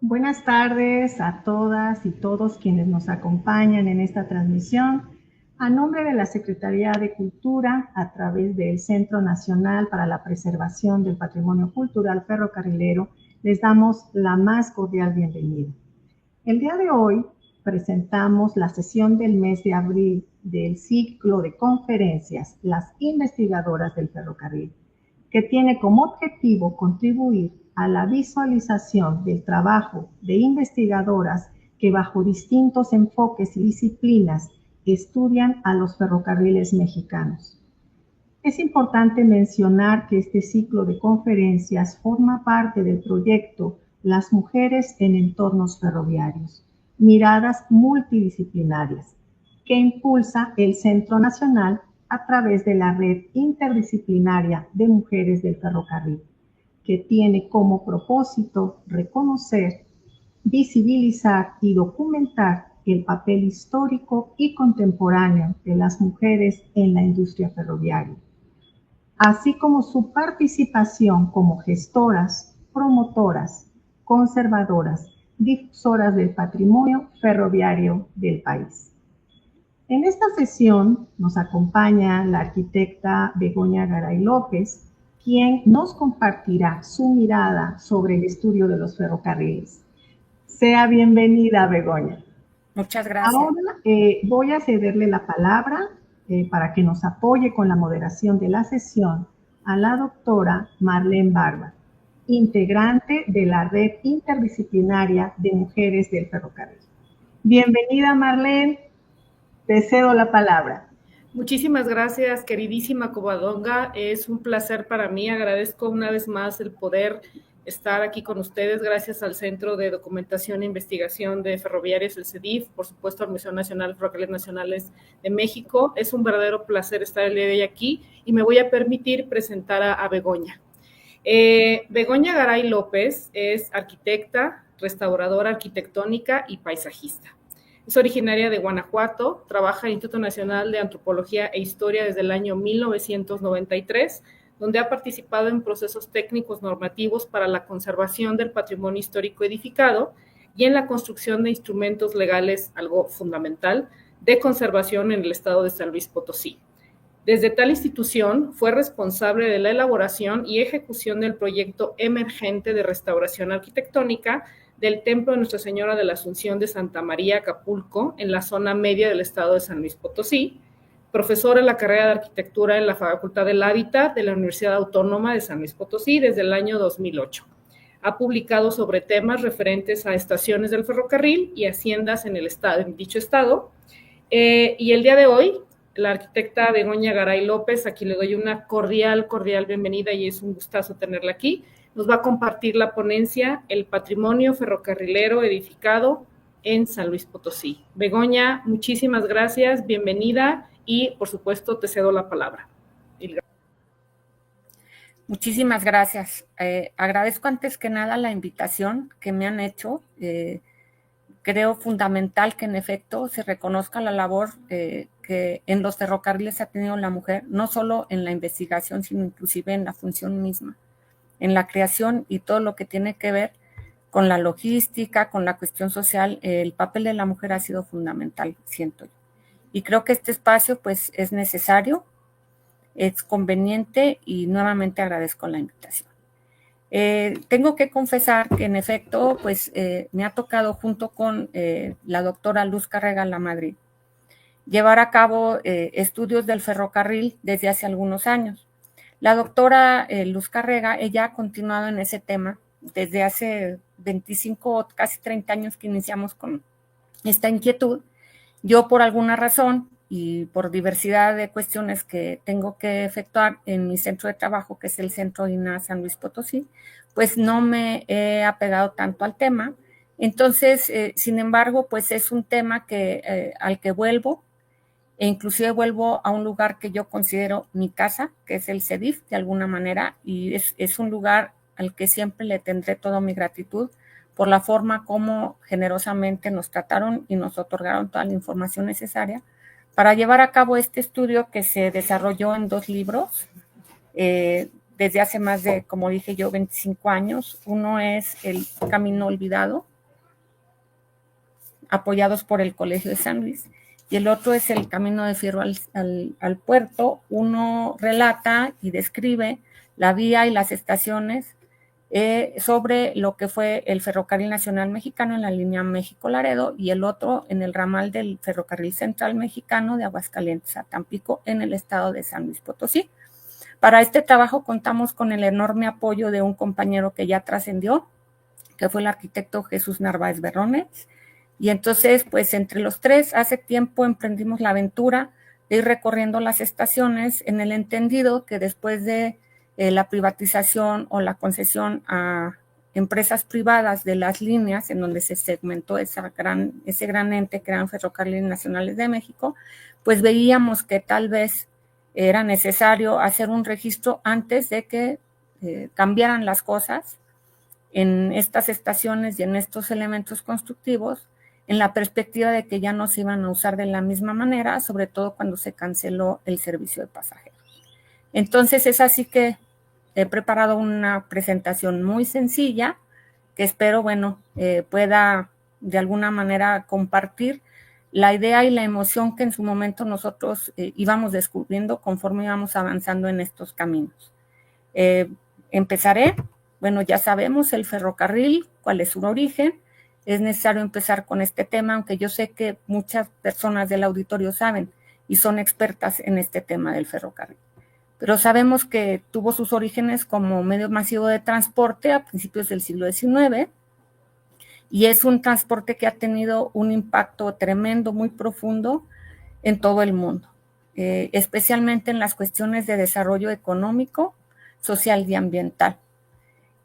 Buenas tardes a todas y todos quienes nos acompañan en esta transmisión. A nombre de la Secretaría de Cultura, a través del Centro Nacional para la Preservación del Patrimonio Cultural Ferrocarrilero, les damos la más cordial bienvenida. El día de hoy presentamos la sesión del mes de abril del ciclo de conferencias Las Investigadoras del Ferrocarril, que tiene como objetivo contribuir a la visualización del trabajo de investigadoras que bajo distintos enfoques y disciplinas estudian a los ferrocarriles mexicanos. Es importante mencionar que este ciclo de conferencias forma parte del proyecto Las mujeres en entornos ferroviarios, miradas multidisciplinarias, que impulsa el Centro Nacional a través de la Red Interdisciplinaria de Mujeres del Ferrocarril, que tiene como propósito reconocer, visibilizar y documentar el papel histórico y contemporáneo de las mujeres en la industria ferroviaria, así como su participación como gestoras, promotoras, conservadoras, difusoras del patrimonio ferroviario del país. En esta sesión nos acompaña la arquitecta Begoña Garay López, quien nos compartirá su mirada sobre el estudio de los ferrocarriles. Sea bienvenida, Begoña. Muchas gracias. Ahora voy a cederle la palabra para que nos apoye con la moderación de la sesión a la doctora Marlene Barba, integrante de la Red Interdisciplinaria de Mujeres del Ferrocarril. Bienvenida, Marlene. Te cedo la palabra. Muchísimas gracias, queridísima Covadonga. Es un placer para mí. Agradezco una vez más el poder estar aquí con ustedes, gracias al Centro de Documentación e Investigación de Ferroviarios, el CEDIF, por supuesto al Museo Nacional de Ferrocarriles Nacionales de México. Es un verdadero placer estar el día de hoy aquí y me voy a permitir presentar a Begoña. Begoña Garay López es arquitecta, restauradora arquitectónica y paisajista. Es originaria de Guanajuato, trabaja en el Instituto Nacional de Antropología e Historia desde el año 1993, donde ha participado en procesos técnicos normativos para la conservación del patrimonio histórico edificado y en la construcción de instrumentos legales, algo fundamental, de conservación en el estado de San Luis Potosí. Desde tal institución fue responsable de la elaboración y ejecución del proyecto emergente de restauración arquitectónica del Templo de Nuestra Señora de la Asunción de Santa María, Acapulco, en la zona media del estado de San Luis Potosí, profesora en la carrera de Arquitectura en la Facultad del Hábitat de la Universidad Autónoma de San Luis Potosí desde el año 2008. Ha publicado sobre temas referentes a estaciones del ferrocarril y haciendas en dicho estado. Y el día de hoy, la arquitecta Begoña Garay López, a quien le doy una cordial bienvenida y es un gustazo tenerla aquí, nos va a compartir la ponencia El patrimonio ferrocarrilero edificado en San Luis Potosí. Begoña, muchísimas gracias, bienvenida y, por supuesto, te cedo la palabra. Muchísimas gracias. Agradezco antes que nada la invitación que me han hecho. Creo fundamental que en efecto se reconozca la labor que en los ferrocarriles ha tenido la mujer, no solo en la investigación, sino inclusive en la función misma, en la creación y todo lo que tiene que ver con la logística, con la cuestión social. El papel de la mujer ha sido fundamental, siento yo. Y creo que este espacio pues es necesario, es conveniente y nuevamente agradezco la invitación. Tengo que confesar que en efecto, pues me ha tocado junto con la doctora Luz Carrega Lamadrid llevar a cabo estudios del ferrocarril desde hace algunos años. La doctora Luz Carrega, ella ha continuado en ese tema desde hace 25 casi 30 años que iniciamos con esta inquietud. Yo por alguna razón y por diversidad de cuestiones que tengo que efectuar en mi centro de trabajo, que es el Centro INAH San Luis Potosí, pues no me he apegado tanto al tema. Entonces, sin embargo, pues es un tema al que vuelvo, e inclusive vuelvo a un lugar que yo considero mi casa, que es el CEDIF, de alguna manera, y es un lugar al que siempre le tendré toda mi gratitud por la forma como generosamente nos trataron y nos otorgaron toda la información necesaria para llevar a cabo este estudio que se desarrolló en 2 libros desde hace más de, como dije yo, 25 años. Uno es El Camino Olvidado, apoyados por el Colegio de San Luis, y el otro es El Camino de Fierro al Puerto. Uno relata y describe la vía y las estaciones sobre lo que fue el Ferrocarril Nacional Mexicano en la línea México-Laredo, y el otro en el ramal del Ferrocarril Central Mexicano de Aguascalientes a Tampico en el estado de San Luis Potosí. Para este trabajo contamos con el enorme apoyo de un compañero que ya trascendió, que fue el arquitecto Jesús Narváez Berrones, y entonces, pues entre los 3, hace tiempo emprendimos la aventura de ir recorriendo las estaciones en el entendido que después de la privatización o la concesión a empresas privadas de las líneas en donde se segmentó ese gran ente que eran Ferrocarriles Nacionales de México, pues veíamos que tal vez era necesario hacer un registro antes de que cambiaran las cosas en estas estaciones y en estos elementos constructivos, en la perspectiva de que ya no se iban a usar de la misma manera, sobre todo cuando se canceló el servicio de pasajeros. Entonces es así que he preparado una presentación muy sencilla que espero, pueda de alguna manera compartir la idea y la emoción que en su momento nosotros íbamos descubriendo conforme íbamos avanzando en estos caminos. Empezaré, ya sabemos el ferrocarril, cuál es su origen. Es necesario empezar con este tema, aunque yo sé que muchas personas del auditorio saben y son expertas en este tema del ferrocarril. Pero sabemos que tuvo sus orígenes como medio masivo de transporte a principios del siglo XIX, y es un transporte que ha tenido un impacto tremendo, muy profundo en todo el mundo, especialmente en las cuestiones de desarrollo económico, social y ambiental.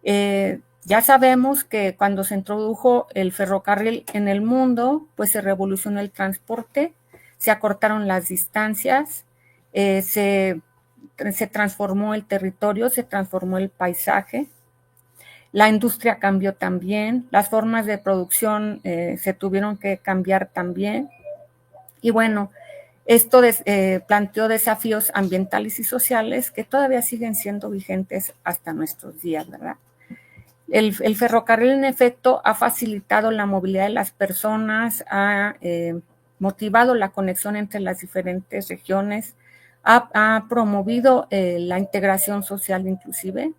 Ya sabemos que cuando se introdujo el ferrocarril en el mundo, pues se revolucionó el transporte, se acortaron las distancias, se transformó el territorio, se transformó el paisaje, la industria cambió también, las formas de producción se tuvieron que cambiar también, y esto planteó desafíos ambientales y sociales que todavía siguen siendo vigentes hasta nuestros días, ¿verdad? El ferrocarril, en efecto, ha facilitado la movilidad de las personas, ha motivado la conexión entre las diferentes regiones, ha promovido la integración social inclusive,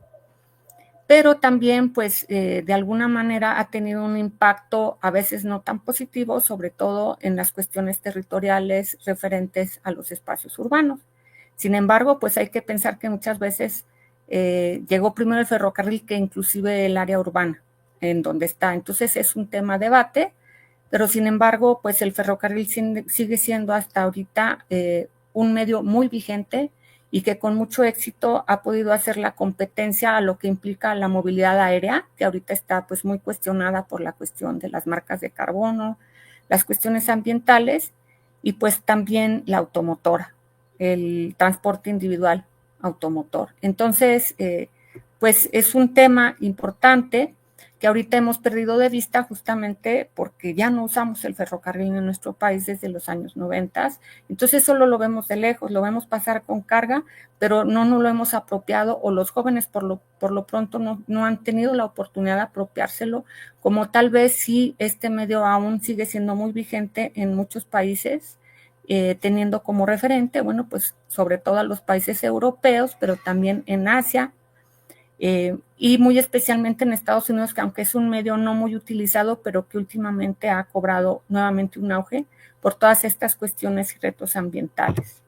pero también, pues, de alguna manera ha tenido un impacto a veces no tan positivo, sobre todo en las cuestiones territoriales referentes a los espacios urbanos. Sin embargo, pues hay que pensar que muchas veces llegó primero el ferrocarril que inclusive el área urbana en donde está. Entonces es un tema de debate, pero sin embargo, pues el ferrocarril sigue siendo hasta ahorita un medio muy vigente y que con mucho éxito ha podido hacer la competencia a lo que implica la movilidad aérea, que ahorita está pues muy cuestionada por la cuestión de las marcas de carbono, las cuestiones ambientales y pues también la automotora, el transporte individual automotor. Entonces, pues es un tema importante que ahorita hemos perdido de vista justamente porque ya no usamos el ferrocarril en nuestro país desde los años 90. Entonces solo lo vemos de lejos, lo vemos pasar con carga, pero no nos lo hemos apropiado, o los jóvenes por lo pronto no han tenido la oportunidad de apropiárselo, como tal vez sí este medio aún sigue siendo muy vigente en muchos países, teniendo como referente, pues sobre todo a los países europeos, pero también en Asia, y muy especialmente en Estados Unidos, que aunque es un medio no muy utilizado, pero que últimamente ha cobrado nuevamente un auge por todas estas cuestiones y retos ambientales.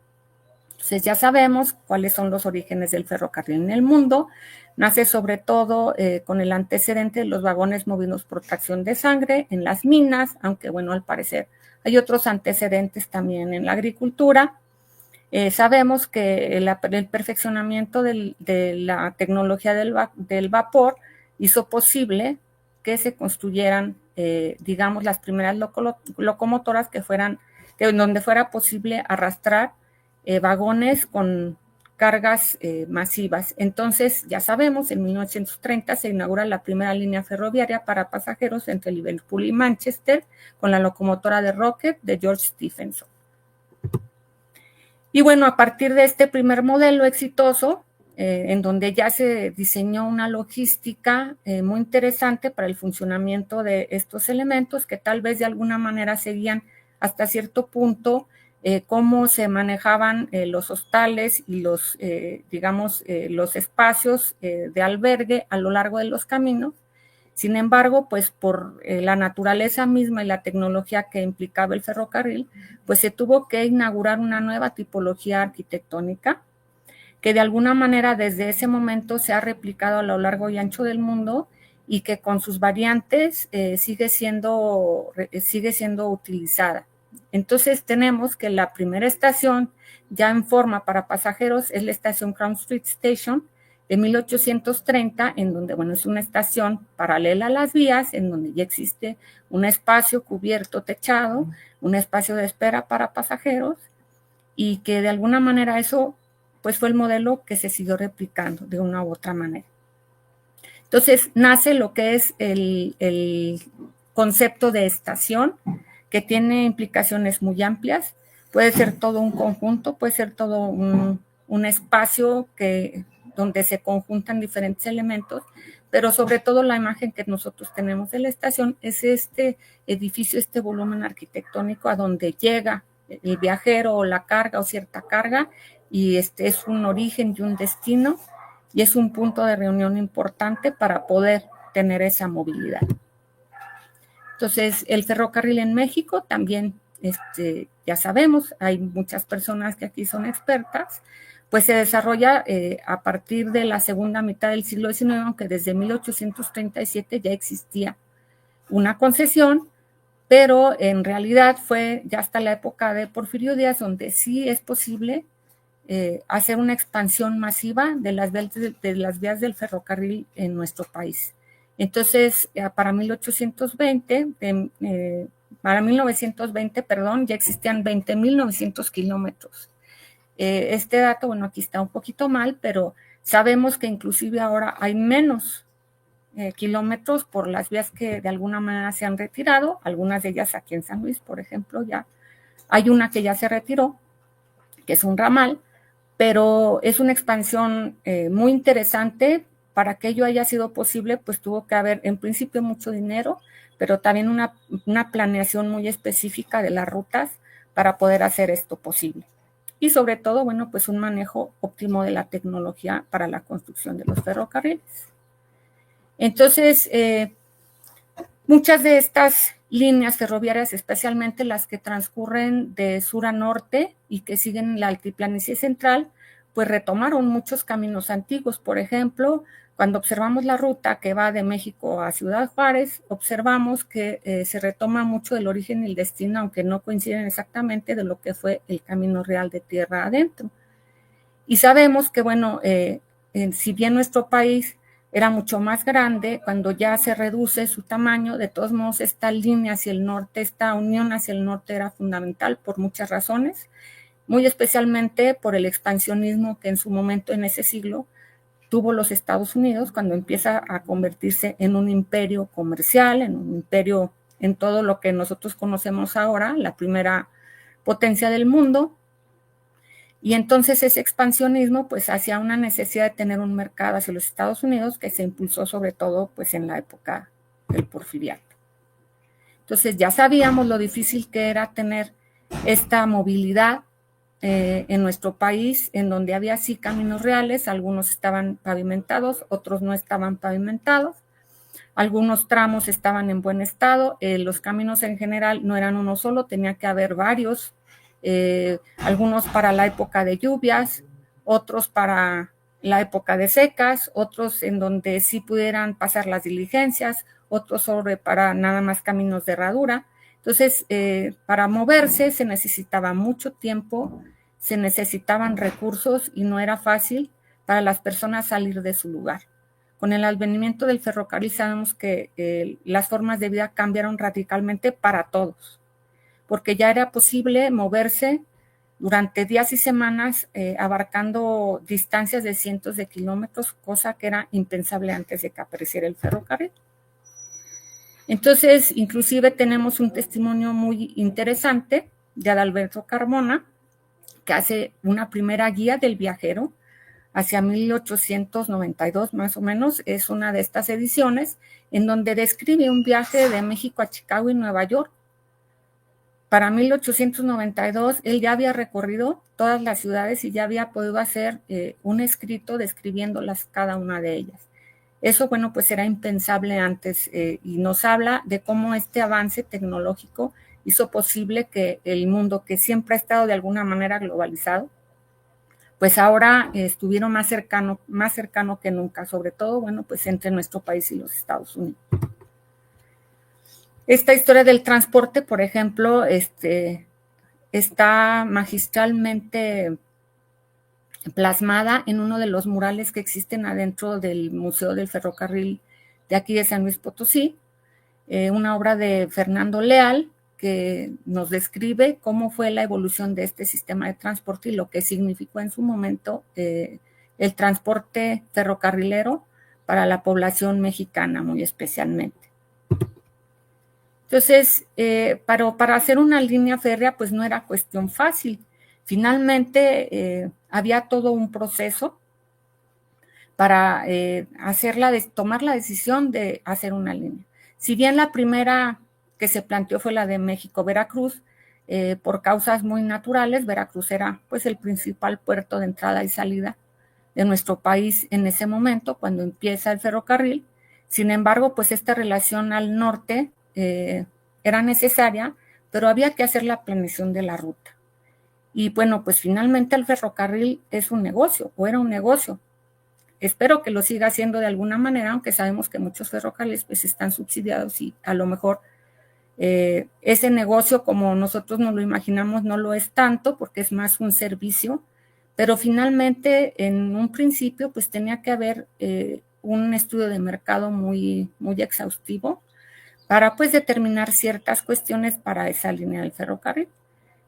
Entonces ya sabemos cuáles son los orígenes del ferrocarril en el mundo. Nace sobre todo con el antecedente de los vagones movidos por tracción de sangre en las minas, aunque bueno, al parecer hay otros antecedentes también en la agricultura. Sabemos que el perfeccionamiento de la tecnología del vapor hizo posible que se construyeran, digamos, las primeras locomotoras donde fuera posible arrastrar vagones con cargas masivas. Entonces, ya sabemos, en 1930 se inaugura la primera línea ferroviaria para pasajeros entre Liverpool y Manchester con la locomotora de Rocket de George Stephenson. Y bueno, a partir de este primer modelo exitoso, en donde ya se diseñó una logística muy interesante para el funcionamiento de estos elementos que tal vez de alguna manera seguían hasta cierto punto cómo se manejaban los hostales y los, digamos, los espacios de albergue a lo largo de los caminos. Sin embargo, pues por la naturaleza misma y la tecnología que implicaba el ferrocarril, pues se tuvo que inaugurar una nueva tipología arquitectónica que de alguna manera desde ese momento se ha replicado a lo largo y ancho del mundo y que con sus variantes sigue siendo utilizada. Entonces tenemos que la primera estación ya en forma para pasajeros es la estación Crown Street Station, de 1830, en donde, bueno, es una estación paralela a las vías, en donde ya existe un espacio cubierto, techado, un espacio de espera para pasajeros, y que de alguna manera eso, pues fue el modelo que se siguió replicando de una u otra manera. Entonces, nace lo que es el concepto de estación, que tiene implicaciones muy amplias. Puede ser todo un conjunto, puede ser todo un espacio donde se conjuntan diferentes elementos, pero sobre todo la imagen que nosotros tenemos de la estación es este edificio, este volumen arquitectónico a donde llega el viajero o la carga o cierta carga, y es un origen y un destino, y es un punto de reunión importante para poder tener esa movilidad. Entonces, el ferrocarril en México también, ya sabemos, hay muchas personas que aquí son expertas, pues se desarrolla a partir de la segunda mitad del siglo XIX, aunque desde 1837 ya existía una concesión, pero en realidad fue ya hasta la época de Porfirio Díaz donde sí es posible hacer una expansión masiva de las vías del ferrocarril en nuestro país. Entonces, para 1920, ya existían 20.900 kilómetros. Este dato, bueno, aquí está un poquito mal, pero sabemos que inclusive ahora hay menos kilómetros por las vías que de alguna manera se han retirado, algunas de ellas aquí en San Luis, por ejemplo, ya hay una que ya se retiró, que es un ramal, pero es una expansión muy interesante. Para que ello haya sido posible, pues tuvo que haber en principio mucho dinero, pero también una planeación muy específica de las rutas para poder hacer esto posible. Y sobre todo, bueno, pues un manejo óptimo de la tecnología para la construcción de los ferrocarriles. Entonces, muchas de estas líneas ferroviarias, especialmente las que transcurren de sur a norte y que siguen la altiplanicie central, pues retomaron muchos caminos antiguos. Por ejemplo, cuando observamos la ruta que va de México a Ciudad Juárez, observamos que se retoma mucho del origen y el destino, aunque no coinciden exactamente de lo que fue el camino real de tierra adentro. Y sabemos que, bueno, si bien nuestro país era mucho más grande, cuando ya se reduce su tamaño, de todos modos esta línea hacia el norte, esta unión hacia el norte era fundamental por muchas razones, muy especialmente por el expansionismo que en su momento, en ese siglo, tuvo los Estados Unidos cuando empieza a convertirse en un imperio comercial, en un imperio en todo lo que nosotros conocemos ahora, la primera potencia del mundo. Y entonces ese expansionismo pues hacía una necesidad de tener un mercado hacia los Estados Unidos que se impulsó sobre todo pues en la época del Porfiriato. Entonces ya sabíamos lo difícil que era tener esta movilidad en nuestro país en donde había sí caminos reales, algunos estaban pavimentados, otros no estaban pavimentados, algunos tramos estaban en buen estado, los caminos en general no eran uno solo, tenía que haber varios, algunos para la época de lluvias, otros para la época de secas, otros en donde sí pudieran pasar las diligencias, otros para nada más caminos de herradura. Entonces, para moverse se necesitaba mucho tiempo, se necesitaban recursos y no era fácil para las personas salir de su lugar. Con el advenimiento del ferrocarril sabemos que las formas de vida cambiaron radicalmente para todos, porque ya era posible moverse durante días y semanas abarcando distancias de cientos de kilómetros, cosa que era impensable antes de que apareciera el ferrocarril. Entonces, inclusive tenemos un testimonio muy interesante de Adalberto Carmona, que hace una primera guía del viajero hacia 1892 más o menos, es una de estas ediciones, en donde describe un viaje de México a Chicago y Nueva York. Para 1892, él ya había recorrido todas las ciudades y ya había podido hacer un escrito describiéndolas cada una de ellas. Eso, bueno, pues era impensable antes y nos habla de cómo este avance tecnológico hizo posible que el mundo, que siempre ha estado de alguna manera globalizado, pues ahora estuviera más cercano que nunca, sobre todo, bueno, pues entre nuestro país y los Estados Unidos. Esta historia del transporte, por ejemplo, está magistralmente plasmada en uno de los murales que existen adentro del Museo del Ferrocarril de aquí de San Luis Potosí, una obra de Fernando Leal, que nos describe cómo fue la evolución de este sistema de transporte y lo que significó en su momento el transporte ferrocarrilero para la población mexicana muy especialmente. Entonces, para hacer una línea férrea, pues no era cuestión fácil. Finalmente, había todo un proceso para tomar la decisión de hacer una línea. Si bien la primera que se planteó fue la de México-Veracruz, por causas muy naturales, Veracruz era pues el principal puerto de entrada y salida de nuestro país en ese momento, cuando empieza el ferrocarril. Sin embargo, pues esta relación al norte era necesaria, pero había que hacer la planeación de la ruta. Y bueno, pues finalmente el ferrocarril es un negocio, o era un negocio. Espero que lo siga haciendo de alguna manera, aunque sabemos que muchos ferrocarriles pues están subsidiados y a lo mejor ese negocio como nosotros nos lo imaginamos no lo es tanto porque es más un servicio, pero finalmente en un principio pues tenía que haber un estudio de mercado muy exhaustivo para pues determinar ciertas cuestiones para esa línea del ferrocarril.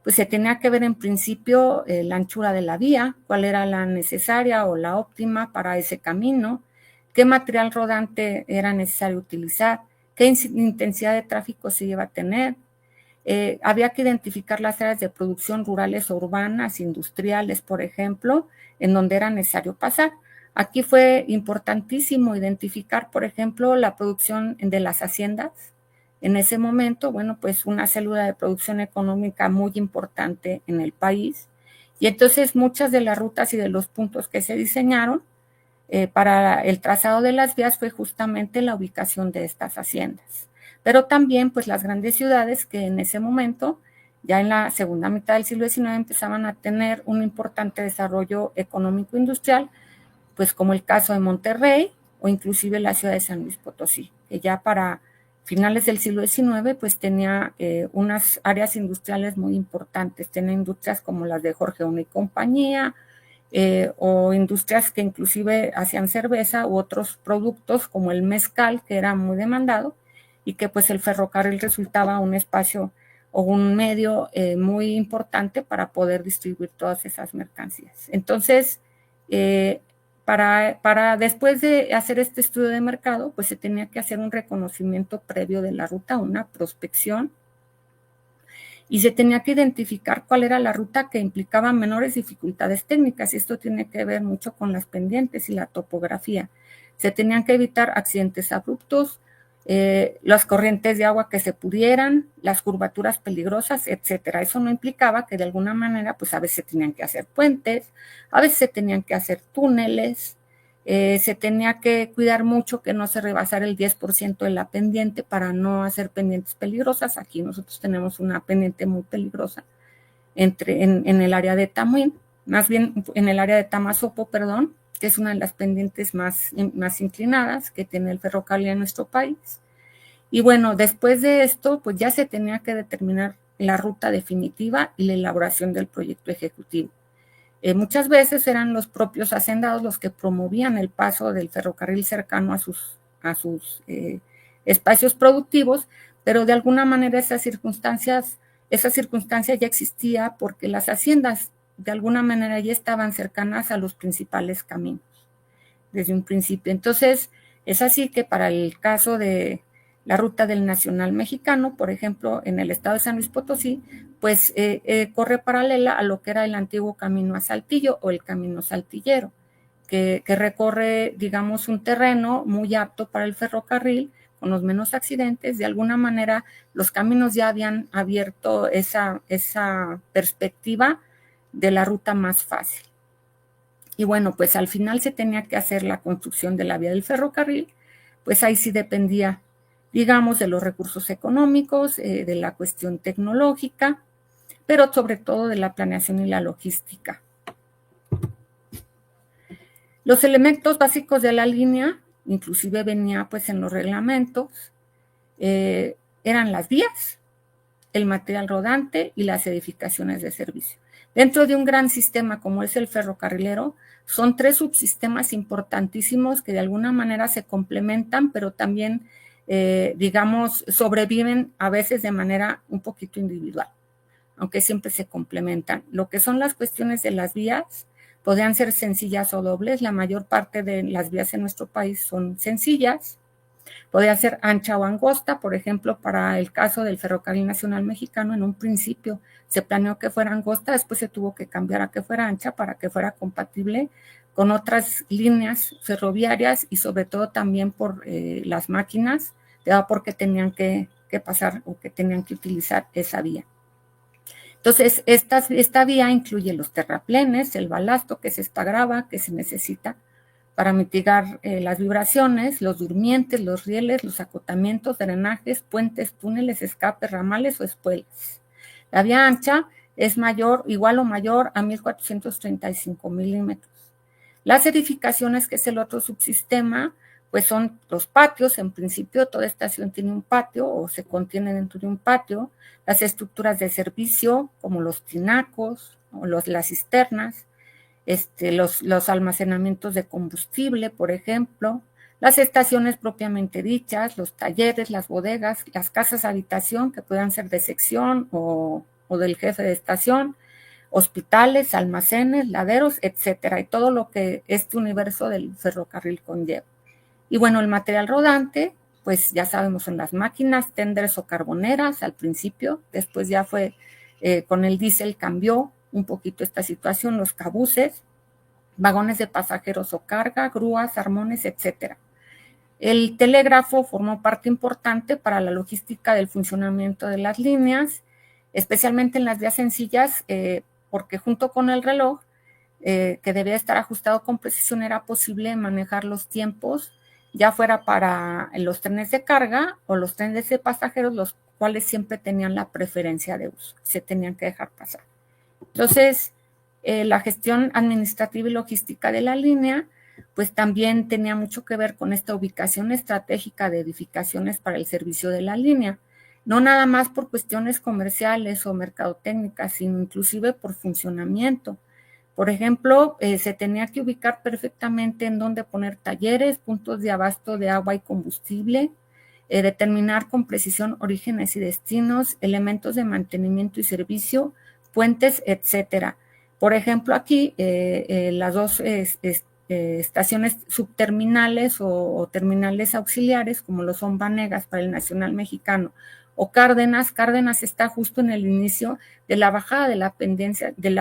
Pues se tenía que ver en principio la anchura de la vía, cuál era la necesaria o la óptima para ese camino, qué material rodante era necesario utilizar, qué intensidad de tráfico se iba a tener. Había que identificar las áreas de producción rurales o urbanas, industriales, por ejemplo, en donde era necesario pasar. Aquí fue importantísimo identificar, por ejemplo, la producción de las haciendas. En ese momento, bueno, pues una célula de producción económica muy importante en el país. Y entonces muchas de las rutas y de los puntos que se diseñaron para el trazado de las vías fue justamente la ubicación de estas haciendas. Pero también pues las grandes ciudades que en ese momento, ya en la segunda mitad del siglo XIX, empezaban a tener un importante desarrollo económico industrial, pues como el caso de Monterrey o inclusive la ciudad de San Luis Potosí, que ya para finales del siglo XIX pues tenía unas áreas industriales muy importantes, tenía industrias como las de Jorge Una y Compañía, o industrias que inclusive hacían cerveza u otros productos como el mezcal, que era muy demandado, y que pues el ferrocarril resultaba un espacio o un medio muy importante para poder distribuir todas esas mercancías. Entonces, para después de hacer este estudio de mercado, pues se tenía que hacer un reconocimiento previo de la ruta, una prospección, y se tenía que identificar cuál era la ruta que implicaba menores dificultades técnicas, y esto tiene que ver mucho con las pendientes y la topografía. Se tenían que evitar accidentes abruptos, las corrientes de agua que se pudieran, las curvaturas peligrosas, etcétera. Eso no implicaba que de alguna manera, pues a veces tenían que hacer puentes, a veces se tenían que hacer túneles, se tenía que cuidar mucho que no se rebasara el 10% de la pendiente para no hacer pendientes peligrosas. Aquí nosotros tenemos una pendiente muy peligrosa en el área de Tamuín, más bien en el área de Tamazopo, perdón, que es una de las pendientes más inclinadas que tiene el ferrocarril en nuestro país. Y bueno, después de esto, pues ya se tenía que determinar la ruta definitiva y la elaboración del proyecto ejecutivo. Muchas veces eran los propios hacendados los que promovían el paso del ferrocarril cercano a sus espacios productivos, pero de alguna manera esa circunstancia ya existía porque las haciendas de alguna manera ya estaban cercanas a los principales caminos desde un principio. Entonces, es así que para el caso de la ruta del Nacional Mexicano, por ejemplo, en el estado de San Luis Potosí, pues corre paralela a lo que era el antiguo camino a Saltillo o el camino saltillero, que recorre, digamos, un terreno muy apto para el ferrocarril, con los menos accidentes. De alguna manera, los caminos ya habían abierto esa perspectiva de la ruta más fácil. Y bueno, pues al final se tenía que hacer la construcción de la vía del ferrocarril, pues ahí sí dependía, digamos, de los recursos económicos, de la cuestión tecnológica, pero sobre todo de la planeación y la logística. Los elementos básicos de la línea, inclusive venía pues en los reglamentos, eran las vías, el material rodante y las edificaciones de servicio. Dentro de un gran sistema como es el ferrocarrilero, son 3 subsistemas importantísimos que de alguna manera se complementan, pero también, digamos, sobreviven a veces de manera un poquito individual, aunque siempre se complementan. Lo que son las cuestiones de las vías, podrían ser sencillas o dobles. La mayor parte de las vías en nuestro país son sencillas. Podría ser ancha o angosta, por ejemplo, para el caso del Ferrocarril Nacional Mexicano, en un principio se planeó que fuera angosta, después se tuvo que cambiar a que fuera ancha para que fuera compatible con otras líneas ferroviarias y sobre todo también por las máquinas de vapor que tenían que pasar o que tenían que utilizar esa vía. Entonces, esta vía incluye los terraplenes, el balasto, que es esta grava que se necesita para mitigar las vibraciones, los durmientes, los rieles, los acotamientos, drenajes, puentes, túneles, escapes, ramales o espuelas. La vía ancha es igual o mayor a 1435 milímetros. Las edificaciones, que es el otro subsistema, pues son los patios. En principio toda estación tiene un patio o se contiene dentro de un patio. Las estructuras de servicio, como los tinacos o las cisternas, los almacenamientos de combustible, por ejemplo, las estaciones propiamente dichas, los talleres, las bodegas, las casas habitación, que puedan ser de sección o del jefe de estación, hospitales, almacenes, laderos, etcétera, y todo lo que este universo del ferrocarril conlleva. Y bueno, el material rodante, pues ya sabemos, son las máquinas, tenders o carboneras al principio, después ya fue, con el diésel cambió un poquito esta situación, los cabuces, vagones de pasajeros o carga, grúas, armones, etcétera. El telégrafo formó parte importante para la logística del funcionamiento de las líneas, especialmente en las vías sencillas, porque junto con el reloj, que debía estar ajustado con precisión, era posible manejar los tiempos, ya fuera para los trenes de carga o los trenes de pasajeros, los cuales siempre tenían la preferencia de uso, se tenían que dejar pasar. Entonces, la gestión administrativa y logística de la línea, pues también tenía mucho que ver con esta ubicación estratégica de edificaciones para el servicio de la línea, no nada más por cuestiones comerciales o mercadotécnicas, sino inclusive por funcionamiento. Por ejemplo, se tenía que ubicar perfectamente en dónde poner talleres, puntos de abasto de agua y combustible, determinar con precisión orígenes y destinos, elementos de mantenimiento y servicio, puentes, etcétera. Por ejemplo, aquí las dos estaciones subterminales o terminales auxiliares, como lo son Vanegas para el Nacional Mexicano o Cárdenas. Cárdenas está justo en el inicio de la bajada de la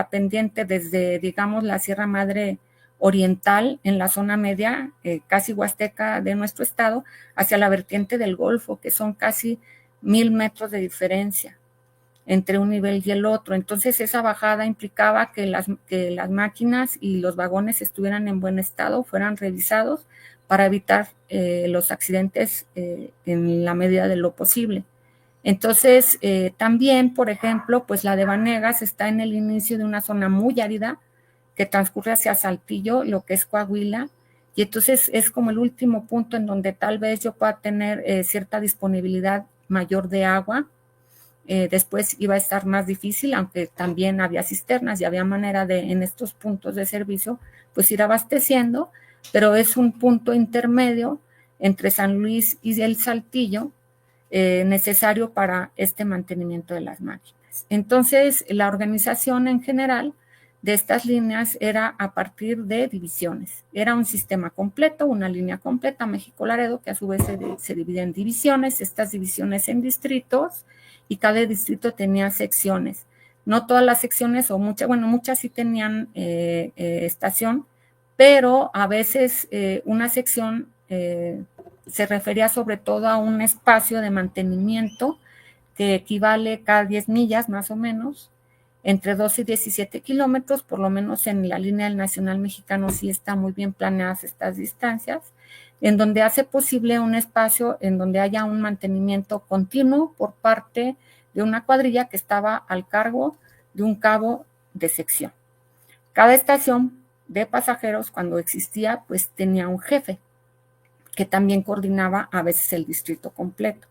pendiente desde, digamos, la Sierra Madre oriental en la zona media, casi huasteca de nuestro estado, hacia la vertiente del Golfo, que son casi 1000 metros de diferencia entre un nivel y el otro. Entonces esa bajada implicaba que las máquinas y los vagones estuvieran en buen estado, fueran revisados para evitar los accidentes en la medida de lo posible. Entonces también, por ejemplo, pues la de Vanegas está en el inicio de una zona muy árida que transcurre hacia Saltillo, lo que es Coahuila, y entonces es como el último punto en donde tal vez yo pueda tener cierta disponibilidad mayor de agua. Después iba a estar más difícil, aunque también había cisternas y había manera de, en estos puntos de servicio, pues ir abasteciendo, pero es un punto intermedio entre San Luis y el Saltillo, necesario para este mantenimiento de las máquinas. Entonces, la organización en general de estas líneas era a partir de divisiones. Era un sistema completo, una línea completa, México-Laredo, que a su vez se divide en divisiones, estas divisiones en distritos, y cada distrito tenía secciones. No todas las secciones, o muchas sí tenían estación, pero a veces una sección se refería sobre todo a un espacio de mantenimiento que equivale cada 10 millas más o menos, entre 12 y 17 kilómetros, por lo menos en la línea del Nacional Mexicano sí está muy bien planeadas estas distancias, en donde hace posible un espacio en donde haya un mantenimiento continuo por parte de una cuadrilla que estaba al cargo de un cabo de sección. Cada estación de pasajeros, cuando existía, pues tenía un jefe que también coordinaba a veces el distrito completo.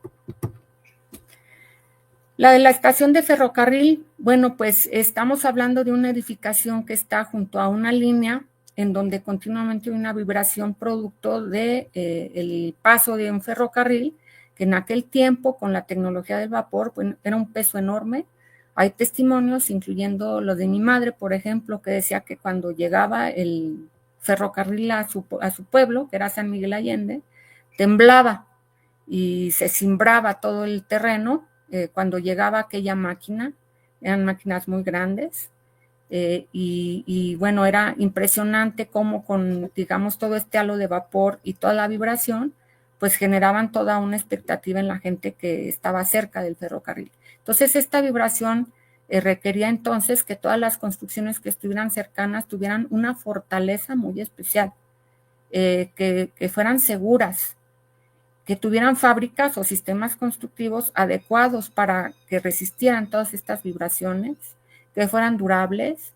La de la estación de ferrocarril, bueno, pues estamos hablando de una edificación que está junto a una línea en donde continuamente hay una vibración producto de el paso de un ferrocarril, que en aquel tiempo, con la tecnología del vapor, pues, era un peso enorme. Hay testimonios, incluyendo lo de mi madre, por ejemplo, que decía que cuando llegaba el ferrocarril a su pueblo, que era San Miguel Allende, temblaba y se cimbraba todo el terreno cuando llegaba aquella máquina. Eran máquinas muy grandes. Y bueno, era impresionante cómo con, digamos, todo este halo de vapor y toda la vibración, pues generaban toda una expectativa en la gente que estaba cerca del ferrocarril. Entonces, esta vibración requería entonces que todas las construcciones que estuvieran cercanas tuvieran una fortaleza muy especial, que fueran seguras, que tuvieran fábricas o sistemas constructivos adecuados para que resistieran todas estas vibraciones, que fueran durables,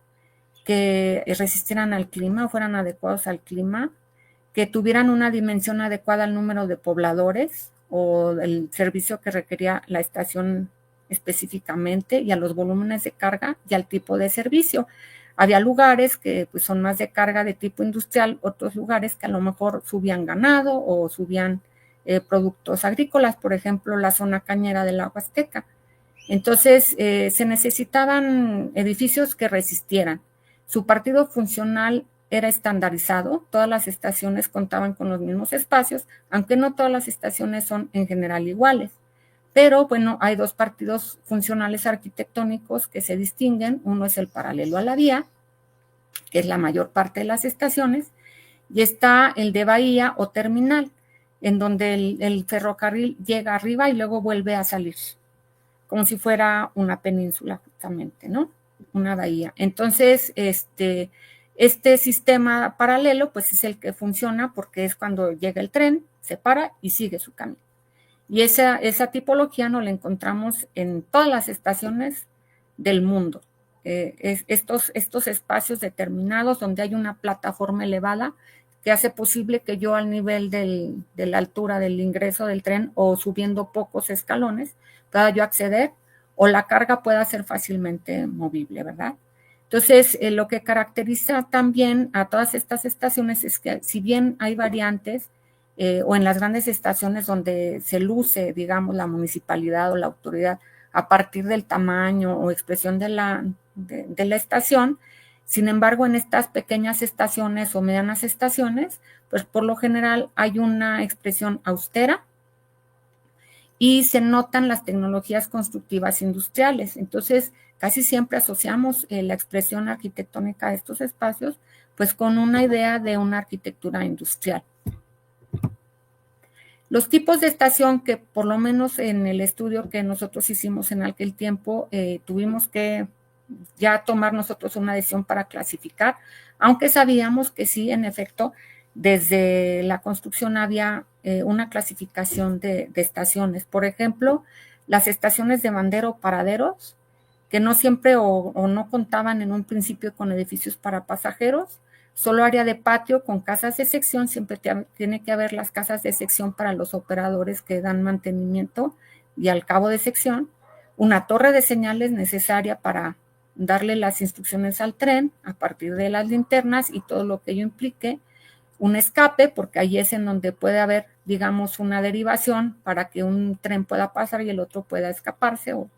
que resistieran al clima o fueran adecuados al clima, que tuvieran una dimensión adecuada al número de pobladores o el servicio que requería la estación específicamente, y a los volúmenes de carga y al tipo de servicio. Había lugares que pues, son más de carga de tipo industrial, otros lugares que a lo mejor subían ganado o subían productos agrícolas, por ejemplo, la zona cañera de la Huasteca. Entonces, se necesitaban edificios que resistieran. Su partido funcional era estandarizado, todas las estaciones contaban con los mismos espacios, aunque no todas las estaciones son en general iguales. Pero bueno, hay dos partidos funcionales arquitectónicos que se distinguen. Uno es el paralelo a la vía, que es la mayor parte de las estaciones, y está el de bahía o terminal, en donde el ferrocarril llega arriba y luego vuelve a salir, como si fuera una península justamente, ¿no? Una bahía. Entonces, este sistema paralelo, pues es el que funciona porque es cuando llega el tren, se para y sigue su camino. Y esa tipología nos la encontramos en todas las estaciones del mundo. Estos espacios determinados donde hay una plataforma elevada que hace posible que yo al nivel de la altura del ingreso del tren o subiendo pocos escalones pueda yo acceder, o la carga pueda ser fácilmente movible, ¿verdad? Entonces, lo que caracteriza también a todas estas estaciones es que si bien hay variantes, o en las grandes estaciones donde se luce, digamos, la municipalidad o la autoridad a partir del tamaño o expresión de la estación, sin embargo, en estas pequeñas estaciones o medianas estaciones, pues por lo general hay una expresión austera y se notan las tecnologías constructivas industriales. Entonces, casi siempre asociamos la expresión arquitectónica de estos espacios pues con una idea de una arquitectura industrial. Los tipos de estación que por lo menos en el estudio que nosotros hicimos en aquel tiempo tuvimos que ya tomar nosotros una decisión para clasificar, aunque sabíamos que sí, en efecto, desde la construcción había una clasificación de estaciones. Por ejemplo, las estaciones de bandera o paraderos, que no siempre o no contaban en un principio con edificios para pasajeros, solo área de patio con casas de sección, siempre tiene que haber las casas de sección para los operadores que dan mantenimiento y al cabo de sección, una torre de señales necesaria para darle las instrucciones al tren a partir de las linternas y todo lo que ello implique, un escape, porque ahí es en donde puede haber, digamos, una derivación para que un tren pueda pasar y el otro pueda escaparse o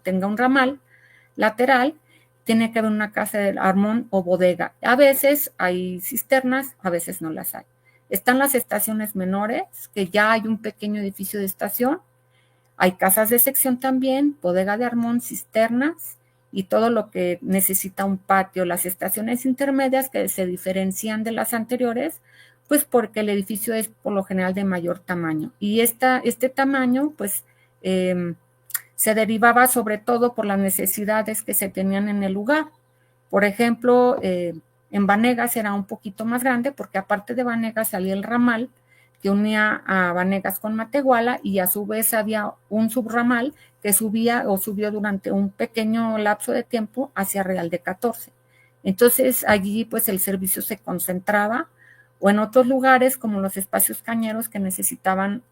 tenga un ramal lateral. Tiene que haber una casa de armón o bodega. A veces hay cisternas, a veces no las hay. Están las estaciones menores, que ya hay un pequeño edificio de estación. Hay casas de sección también, bodega de armón, cisternas y todo lo que necesita un patio. Las estaciones intermedias que se diferencian de las anteriores, pues porque el edificio es por lo general de mayor tamaño. Y este tamaño, pues, se derivaba sobre todo por las necesidades que se tenían en el lugar. Por ejemplo, en Vanegas era un poquito más grande porque aparte de Vanegas salía el ramal que unía a Vanegas con Matehuala y a su vez había un subramal que subió durante un pequeño lapso de tiempo hacia Real de 14. Entonces allí pues el servicio se concentraba o en otros lugares como los espacios cañeros que necesitaban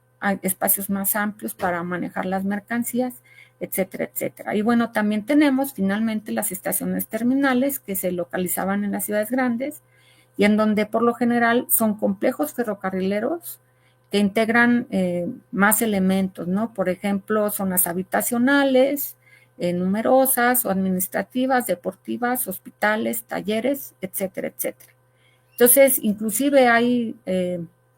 espacios más amplios para manejar las mercancías, etcétera, etcétera. Y bueno, también tenemos finalmente las estaciones terminales que se localizaban en las ciudades grandes y en donde por lo general son complejos ferrocarrileros que integran más elementos, ¿no? Por ejemplo, zonas habitacionales, numerosas o administrativas, deportivas, hospitales, talleres, etcétera, etcétera. Entonces, inclusive hay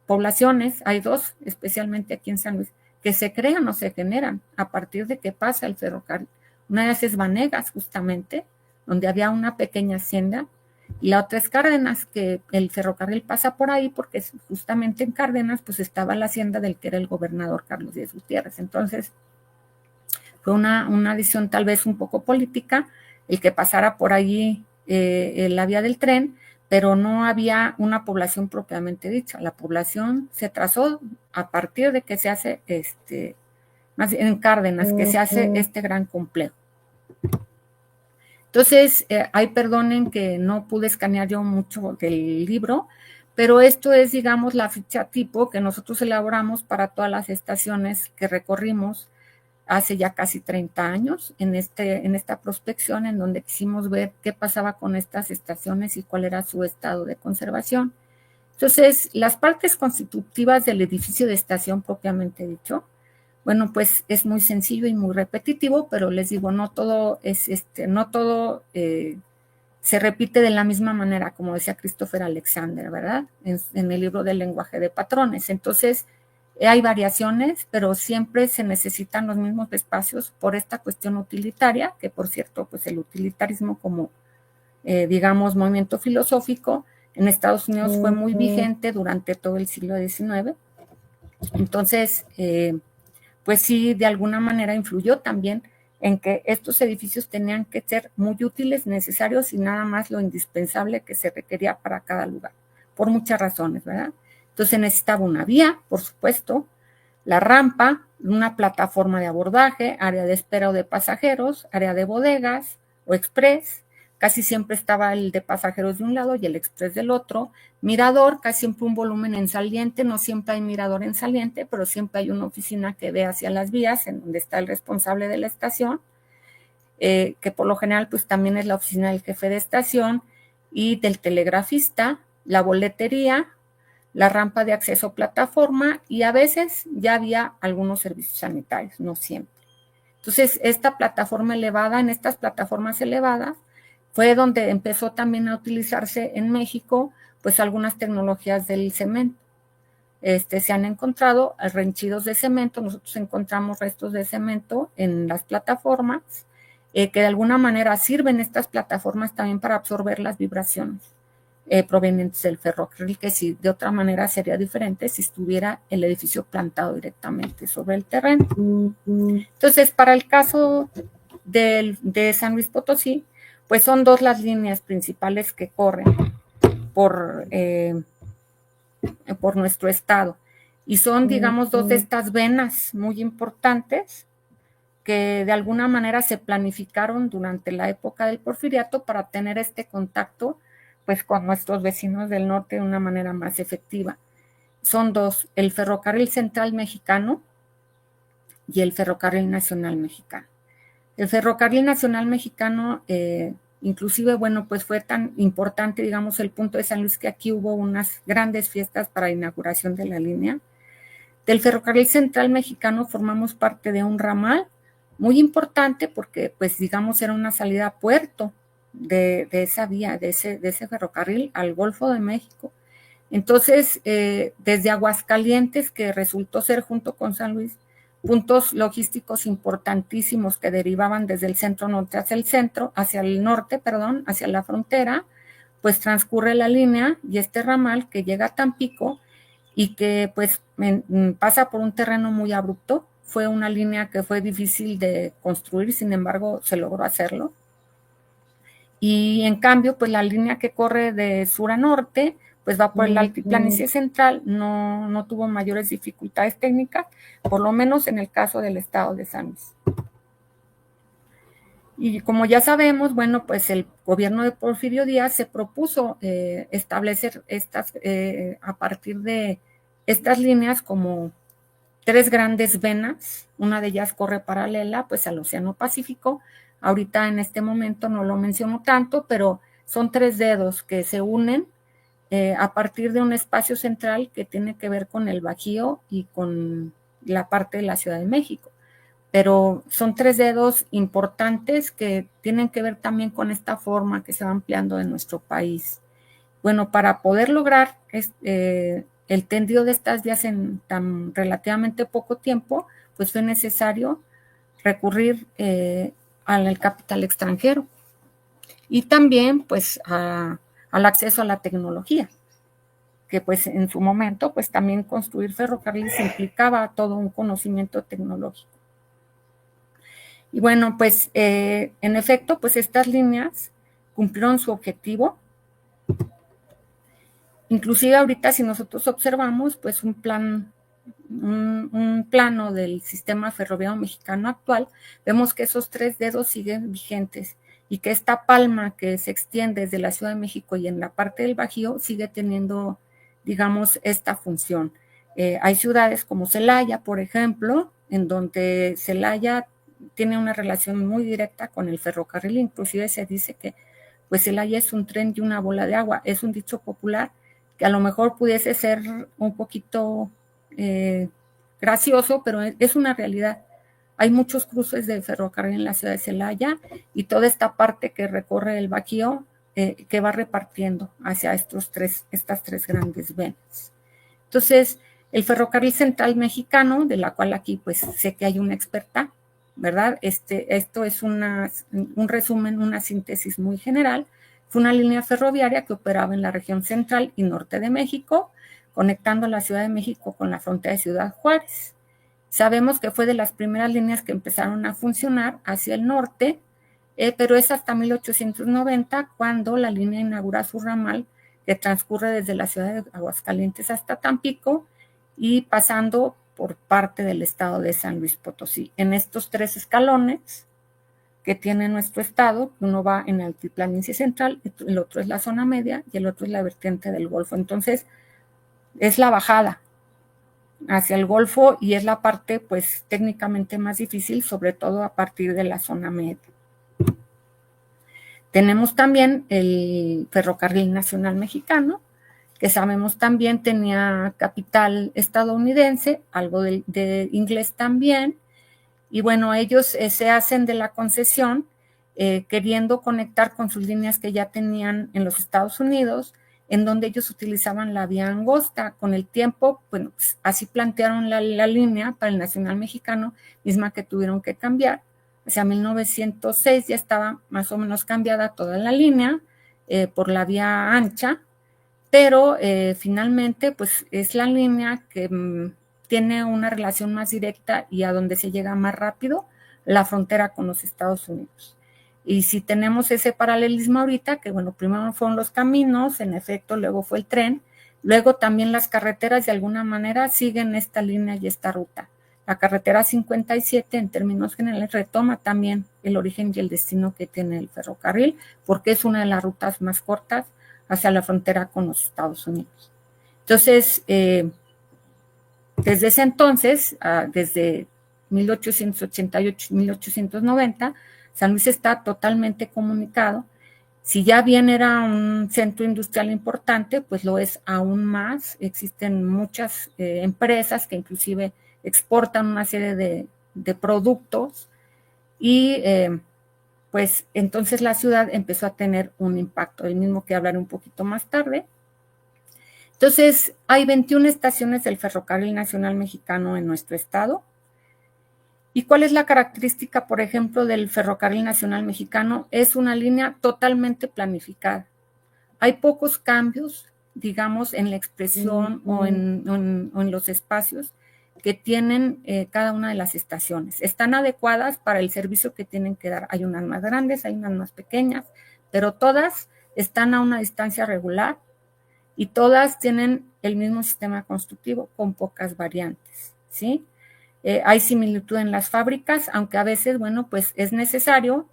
poblaciones, hay dos, especialmente aquí en San Luis, que se crean o se generan a partir de que pasa el ferrocarril. Una de ellas es Vanegas, justamente, donde había una pequeña hacienda, y la otra es Cárdenas, que el ferrocarril pasa por ahí porque justamente en Cárdenas pues estaba la hacienda del que era el gobernador Carlos Díaz Gutiérrez. Entonces, fue una decisión tal vez un poco política el que pasara por allí la vía del tren, pero no había una población propiamente dicha. La población se trazó a partir de que se hace, más en Cárdenas, que se hace este gran complejo. Entonces, perdonen que no pude escanear yo mucho del libro, pero esto es, digamos, la ficha tipo que nosotros elaboramos para todas las estaciones que recorrimos hace ya casi 30 años en esta prospección en donde quisimos ver qué pasaba con estas estaciones y cuál era su estado de conservación. Entonces, las partes constitutivas del edificio de estación propiamente dicho, bueno, pues es muy sencillo y muy repetitivo, pero les digo, no todo se repite de la misma manera, como decía Christopher Alexander, ¿verdad? En el libro del lenguaje de patrones. Entonces, hay variaciones, pero siempre se necesitan los mismos espacios por esta cuestión utilitaria, que por cierto, pues el utilitarismo como, digamos, movimiento filosófico en Estados Unidos fue muy vigente durante todo el siglo XIX. Entonces, pues sí, de alguna manera influyó también en que estos edificios tenían que ser muy útiles, necesarios y nada más lo indispensable que se requería para cada lugar, por muchas razones, ¿verdad? Entonces necesitaba una vía, por supuesto, la rampa, una plataforma de abordaje, área de espera o de pasajeros, área de bodegas o express. Casi siempre estaba el de pasajeros de un lado y el express del otro. Mirador, casi siempre un volumen en saliente, no siempre hay mirador en saliente, pero siempre hay una oficina que ve hacia las vías, en donde está el responsable de la estación, que por lo general pues también es la oficina del jefe de estación y del telegrafista, la boletería, la rampa de acceso plataforma y a veces ya había algunos servicios sanitarios, no siempre. Entonces, esta plataforma elevada, en estas plataformas elevadas, fue donde empezó también a utilizarse en México, pues algunas tecnologías del cemento. se han encontrado renchidos de cemento. Nosotros encontramos restos de cemento en las plataformas, que de alguna manera sirven estas plataformas también para absorber las vibraciones provenientes del ferrocarril, que si de otra manera sería diferente si estuviera el edificio plantado directamente sobre el terreno. Entonces, para el caso de San Luis Potosí, pues son dos las líneas principales que corren por nuestro estado, y son, digamos, dos de estas venas muy importantes que de alguna manera se planificaron durante la época del Porfiriato para tener este contacto pues con nuestros vecinos del norte de una manera más efectiva. Son dos: el Ferrocarril Central Mexicano y el Ferrocarril Nacional Mexicano. El Ferrocarril Nacional Mexicano, inclusive, bueno, pues fue tan importante, digamos, el punto de San Luis, que aquí hubo unas grandes fiestas para la inauguración de la línea. Del Ferrocarril Central Mexicano formamos parte de un ramal muy importante porque, pues, digamos, era una salida a puerto de esa vía, de ese ferrocarril al Golfo de México. Entonces, desde Aguascalientes, que resultó ser junto con San Luis, puntos logísticos importantísimos que derivaban desde el centro norte hacia el norte, hacia la frontera, pues transcurre la línea y este ramal que llega a Tampico y que pues pasa por un terreno muy abrupto. Fue una línea que fue difícil de construir, sin embargo, se logró hacerlo. Y en cambio, pues la línea que corre de sur a norte, pues va por el altiplanicie central, no tuvo mayores dificultades técnicas, por lo menos en el caso del estado de San Luis. Y como ya sabemos, bueno, pues el gobierno de Porfirio Díaz se propuso establecer a partir de estas líneas como tres grandes venas. Una de ellas corre paralela pues al Océano Pacífico. Ahorita en este momento no lo menciono tanto, pero son tres dedos que se unen a partir de un espacio central que tiene que ver con el Bajío y con la parte de la Ciudad de México. Pero son tres dedos importantes que tienen que ver también con esta forma que se va ampliando en nuestro país. Bueno, para poder lograr el tendido de estas vías en tan relativamente poco tiempo, pues fue necesario recurrir al capital extranjero y también pues al acceso a la tecnología, que pues en su momento pues también construir ferrocarriles implicaba todo un conocimiento tecnológico. Y bueno, pues en efecto, pues estas líneas cumplieron su objetivo. Inclusive ahorita, si nosotros observamos pues un plano del sistema ferroviario mexicano actual, vemos que esos tres dedos siguen vigentes y que esta palma que se extiende desde la Ciudad de México y en la parte del Bajío sigue teniendo, digamos, esta función. Hay ciudades como Celaya, por ejemplo, en donde Celaya tiene una relación muy directa con el ferrocarril. Inclusive se dice que pues Celaya es un tren y una bola de agua. Es un dicho popular que a lo mejor pudiese ser un poquito gracioso, pero es una realidad. Hay muchos cruces de ferrocarril en la ciudad de Celaya y toda esta parte que recorre el Bajío que va repartiendo hacia estas tres grandes venas. Entonces, el Ferrocarril Central Mexicano, de la cual aquí pues sé que hay una experta, ¿verdad? Esto es un resumen, una síntesis muy general. Fue una línea ferroviaria que operaba en la región central y norte de México, conectando la Ciudad de México con la frontera de Ciudad Juárez. Sabemos que fue de las primeras líneas que empezaron a funcionar hacia el norte, pero es hasta 1890 cuando la línea inaugura su ramal que transcurre desde la ciudad de Aguascalientes hasta Tampico y pasando por parte del estado de San Luis Potosí. En estos tres escalones que tiene nuestro estado, uno va en el altiplanicie central, el otro es la zona media y el otro es la vertiente del Golfo. Entonces, es la bajada hacia el Golfo y es la parte, pues, técnicamente más difícil, sobre todo a partir de la zona media. Tenemos también el Ferrocarril Nacional Mexicano, que sabemos también tenía capital estadounidense, algo de inglés también, y bueno, ellos se hacen de la concesión queriendo conectar con sus líneas que ya tenían en los Estados Unidos en donde ellos utilizaban la vía angosta. Con el tiempo, bueno, pues así plantearon la línea para el Nacional Mexicano, misma que tuvieron que cambiar. Hacia 1906 ya estaba más o menos cambiada toda la línea por la vía ancha, pero finalmente pues es la línea que tiene una relación más directa y a donde se llega más rápido, la frontera con los Estados Unidos. Y si tenemos ese paralelismo ahorita, que bueno, primero fueron los caminos, en efecto, luego fue el tren, luego también las carreteras de alguna manera siguen esta línea y esta ruta. La carretera 57, en términos generales, retoma también el origen y el destino que tiene el ferrocarril, porque es una de las rutas más cortas hacia la frontera con los Estados Unidos. Entonces, desde ese entonces, desde 1888 y 1890, San Luis está totalmente comunicado. Si ya bien era un centro industrial importante, pues lo es aún más. Existen muchas empresas que inclusive exportan una serie de productos y pues entonces la ciudad empezó a tener un impacto, el mismo que hablaré un poquito más tarde. Entonces, hay 21 estaciones del Ferrocarril Nacional Mexicano en nuestro estado. ¿Y cuál es la característica, por ejemplo, del Ferrocarril Nacional Mexicano? Es una línea totalmente planificada. Hay pocos cambios, digamos, en la expresión o en los espacios que tienen cada una de las estaciones. Están adecuadas para el servicio que tienen que dar. Hay unas más grandes, hay unas más pequeñas, pero todas están a una distancia regular y todas tienen el mismo sistema constructivo con pocas variantes, ¿sí? Hay similitud en las fábricas, aunque a veces, bueno, pues es necesario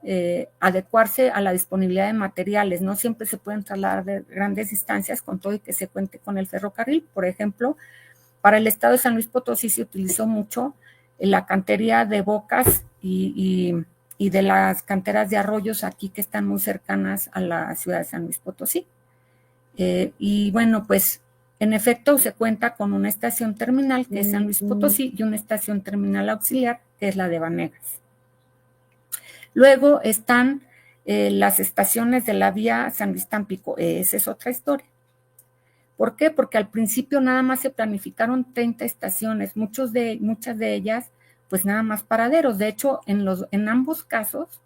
adecuarse a la disponibilidad de materiales. No siempre se pueden trasladar de grandes distancias con todo y que se cuente con el ferrocarril. Por ejemplo, para el estado de San Luis Potosí se utilizó mucho la cantería de bocas y de las canteras de arroyos aquí que están muy cercanas a la ciudad de San Luis Potosí. Y bueno, pues en efecto se cuenta con una estación terminal que es San Luis Potosí y una estación terminal auxiliar que es la de Vanegas. Luego están las estaciones de la vía San Luis Tampico. Esa es otra historia. ¿Por qué? Porque al principio nada más se planificaron 30 estaciones, muchas de ellas pues nada más paraderos. De hecho, en ambos casos,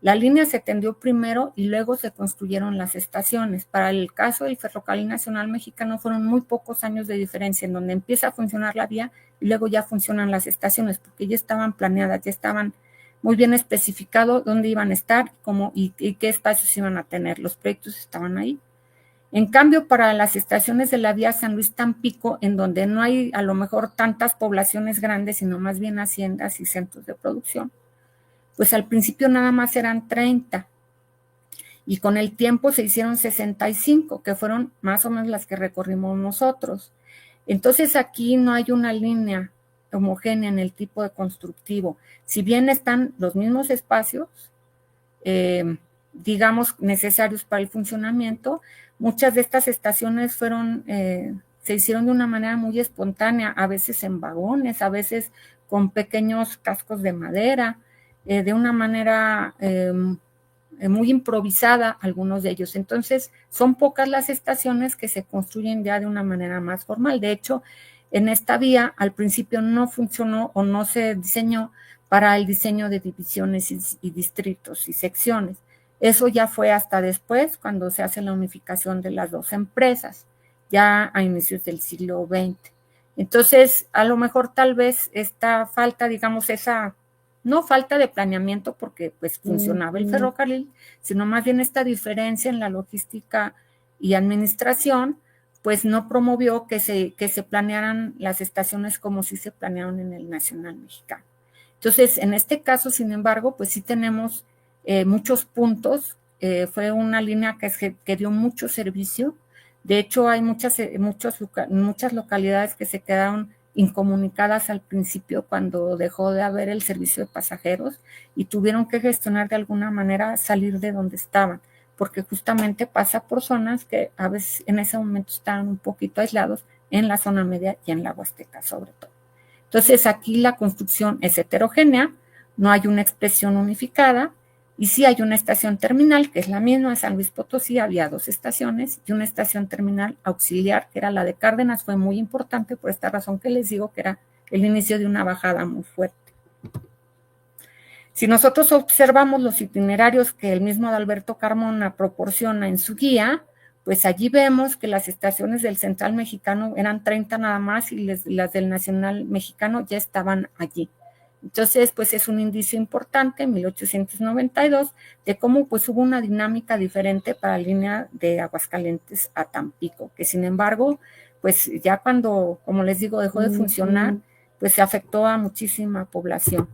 la línea se tendió primero y luego se construyeron las estaciones. Para el caso del Ferrocarril Nacional Mexicano fueron muy pocos años de diferencia en donde empieza a funcionar la vía y luego ya funcionan las estaciones, porque ya estaban planeadas, ya estaban muy bien especificado dónde iban a estar y qué espacios iban a tener. Los proyectos estaban ahí. En cambio, para las estaciones de la vía San Luis Tampico, en donde no hay a lo mejor tantas poblaciones grandes, sino más bien haciendas y centros de producción, pues al principio nada más eran 30 y con el tiempo se hicieron 65, que fueron más o menos las que recorrimos nosotros. Entonces aquí no hay una línea homogénea en el tipo de constructivo. Si bien están los mismos espacios, digamos, necesarios para el funcionamiento, muchas de estas estaciones se hicieron de una manera muy espontánea, a veces en vagones, a veces con pequeños cascos de madera, de una manera muy improvisada, algunos de ellos. Entonces, son pocas las estaciones que se construyen ya de una manera más formal. De hecho, en esta vía, al principio no funcionó o no se diseñó para el diseño de divisiones y distritos y secciones. Eso ya fue hasta después, cuando se hace la unificación de las dos empresas, ya a inicios del siglo XX. Entonces, a lo mejor tal vez esta falta, digamos, no falta de planeamiento porque pues funcionaba el ferrocarril, sino más bien esta diferencia en la logística y administración, pues no promovió que se planearan las estaciones como si se planearon en el Nacional Mexicano. Entonces, en este caso, sin embargo, pues sí tenemos muchos puntos. Fue una línea que dio mucho servicio. De hecho, hay muchas localidades que se quedaron incomunicadas al principio cuando dejó de haber el servicio de pasajeros y tuvieron que gestionar de alguna manera salir de donde estaban, porque justamente pasa por zonas que a veces en ese momento estaban un poquito aislados en la zona media y en la Huasteca sobre todo. Entonces aquí la construcción es heterogénea, no hay una expresión unificada, Y sí hay una estación terminal, que es la misma en San Luis Potosí, había 2 estaciones, y una estación terminal auxiliar, que era la de Cárdenas, fue muy importante por esta razón que les digo, que era el inicio de una bajada muy fuerte. Si nosotros observamos los itinerarios que el mismo Adalberto Carmona proporciona en su guía, pues allí vemos que las estaciones del Central Mexicano eran 30 nada más y las del Nacional Mexicano ya estaban allí. Entonces, pues es un indicio importante, 1892, de cómo pues hubo una dinámica diferente para la línea de Aguascalientes a Tampico, que sin embargo, pues ya cuando, como les digo, dejó de funcionar, pues se afectó a muchísima población.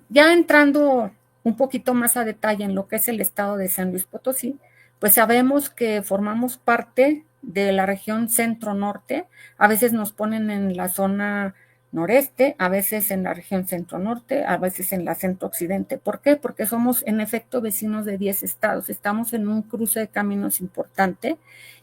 Ya entrando un poquito más a detalle en lo que es el estado de San Luis Potosí, pues sabemos que formamos parte de la región centro-norte, a veces nos ponen en la zona noreste, a veces en la región centro-norte, a veces en la centro-occidente. ¿Por qué? Porque somos en efecto vecinos de 10 estados, estamos en un cruce de caminos importante,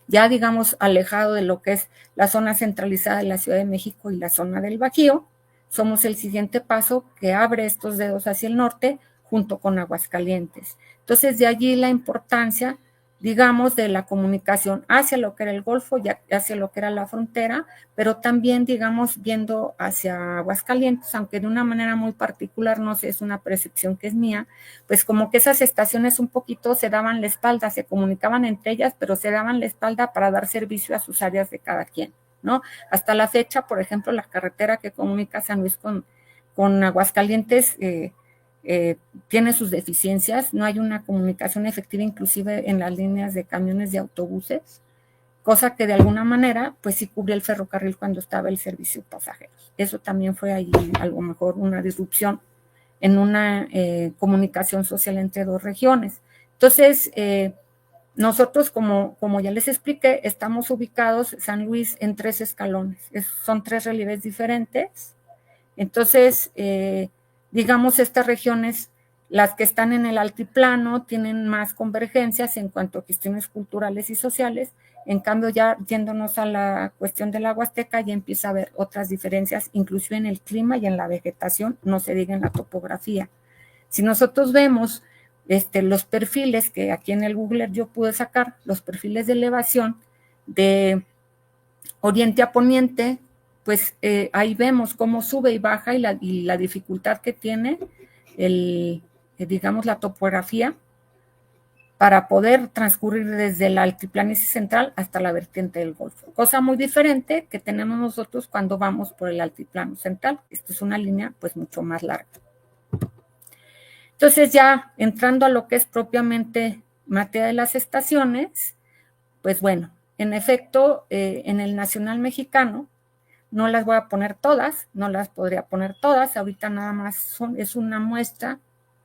ya digamos alejado de lo que es la zona centralizada de la Ciudad de México y la zona del Bajío. Somos el siguiente paso que abre estos dedos hacia el norte junto con Aguascalientes. Entonces, de allí la importancia, digamos, de la comunicación hacia lo que era el Golfo y hacia lo que era la frontera, pero también, digamos, viendo hacia Aguascalientes, aunque de una manera muy particular, no sé, es una percepción que es mía, pues como que esas estaciones un poquito se daban la espalda, se comunicaban entre ellas, pero se daban la espalda para dar servicio a sus áreas de cada quien, ¿no? Hasta la fecha, por ejemplo, la carretera que comunica San Luis con Aguascalientes tiene sus deficiencias, no hay una comunicación efectiva inclusive en las líneas de camiones y autobuses, cosa que de alguna manera pues sí cubría el ferrocarril cuando estaba el servicio de pasajeros. Eso también fue ahí a lo mejor una disrupción en una comunicación social entre 2 regiones. Entonces, nosotros, como ya les expliqué, estamos ubicados, San Luis, en 3 escalones. Son 3 relieves diferentes. Entonces, digamos, estas regiones, las que están en el altiplano, tienen más convergencias en cuanto a cuestiones culturales y sociales. En cambio, ya yéndonos a la cuestión de la Huasteca, ya empieza a haber otras diferencias, inclusive en el clima y en la vegetación, no se diga en la topografía. Si nosotros vemos los perfiles que aquí en el Googler yo pude sacar, los perfiles de elevación de oriente a poniente, pues ahí vemos cómo sube y baja y la dificultad que tiene digamos, la topografía para poder transcurrir desde la altiplanicie central hasta la vertiente del Golfo. Cosa muy diferente que tenemos nosotros cuando vamos por el altiplano central. Esto es una línea pues mucho más larga. Entonces ya entrando a lo que es propiamente materia de las estaciones, pues bueno, en efecto, en el Nacional Mexicano, no las voy a poner todas, no las podría poner todas, ahorita nada más es una muestra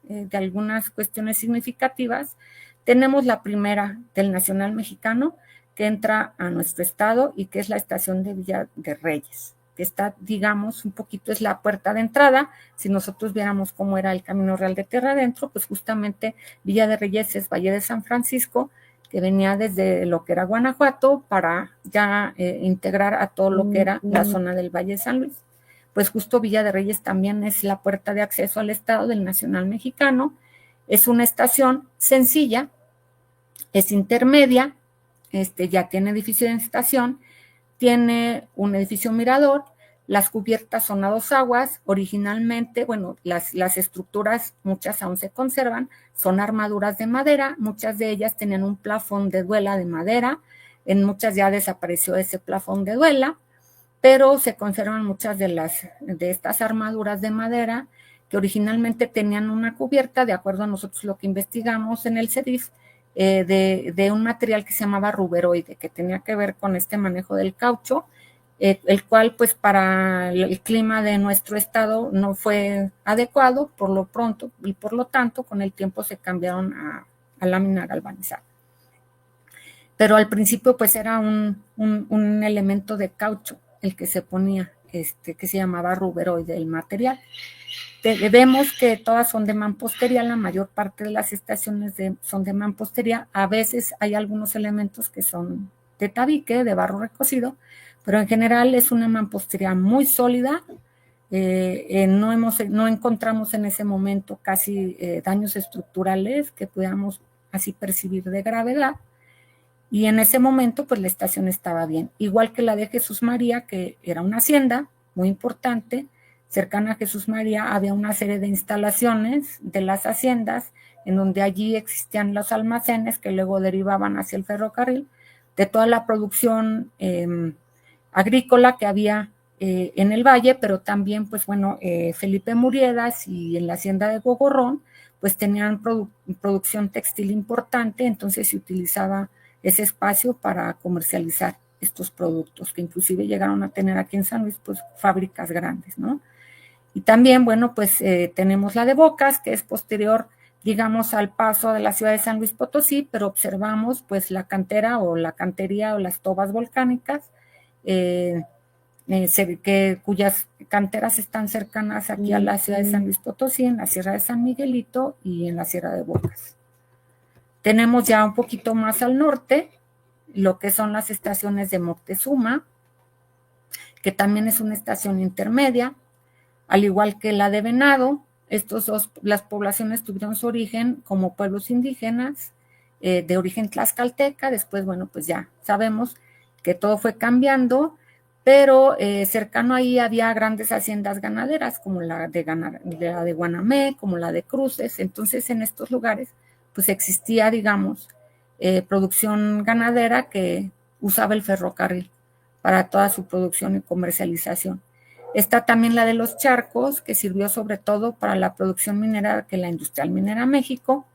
de algunas cuestiones significativas. Tenemos la primera del Nacional Mexicano, que entra a nuestro estado y que es la estación de Villa de Reyes, que está, digamos, un poquito es la puerta de entrada. Si nosotros viéramos cómo era el Camino Real de Tierra Adentro, pues justamente Villa de Reyes es Valle de San Francisco, que venía desde lo que era Guanajuato para ya integrar a todo lo que era la zona del Valle de San Luis. Pues justo Villa de Reyes también es la puerta de acceso al estado del Nacional Mexicano. Es una estación sencilla, es intermedia, ya tiene edificio de estación, tiene un edificio mirador, las cubiertas son a 2 aguas, originalmente, bueno, las estructuras, muchas aún se conservan, son armaduras de madera, muchas de ellas tenían un plafón de duela de madera, en muchas ya desapareció ese plafón de duela, pero se conservan muchas de estas armaduras de madera que originalmente tenían una cubierta, de acuerdo a nosotros lo que investigamos en el CEDIF, de un material que se llamaba ruberoide, que tenía que ver con este manejo del caucho, el cual pues para el clima de nuestro estado no fue adecuado por lo pronto y por lo tanto con el tiempo se cambiaron a lámina galvanizada. Pero al principio pues era un elemento de caucho el que se ponía, que se llamaba ruberoide, el material. Vemos que todas son de mampostería, la mayor parte de las estaciones son de mampostería, a veces hay algunos elementos que son de tabique, de barro recocido, pero en general es una mampostería muy sólida, No encontramos en ese momento casi daños estructurales que pudiéramos así percibir de gravedad. Y en ese momento, pues la estación estaba bien. Igual que la de Jesús María, que era una hacienda muy importante. Cercana a Jesús María había una serie de instalaciones de las haciendas, en donde allí existían los almacenes que luego derivaban hacia el ferrocarril, de toda la producción agrícola que había en el valle, pero también, pues bueno, Felipe Muriedas y en la hacienda de Gogorrón, pues tenían producción textil importante, entonces se utilizaba ese espacio para comercializar estos productos, que inclusive llegaron a tener aquí en San Luis, pues fábricas grandes, ¿no? Y también, bueno, pues tenemos la de Bocas, que es posterior, digamos, al paso de la ciudad de San Luis Potosí, pero observamos pues la cantera o la cantería o las tobas volcánicas, cuyas canteras están cercanas aquí a la ciudad de San Luis Potosí, en la Sierra de San Miguelito y en la Sierra de Bocas. Tenemos ya un poquito más al norte lo que son las estaciones de Moctezuma, que también es una estación intermedia, al igual que la de Venado. Las poblaciones tuvieron su origen como pueblos indígenas de origen tlaxcalteca. Después, bueno, pues ya sabemos que todo fue cambiando, pero cercano ahí había grandes haciendas ganaderas, como la de Guanamé, como la de Cruces. Entonces, en estos lugares, pues existía, digamos, producción ganadera que usaba el ferrocarril para toda su producción y comercialización. Está también la de los charcos, que sirvió sobre todo para la producción minera que la Industrial Minera México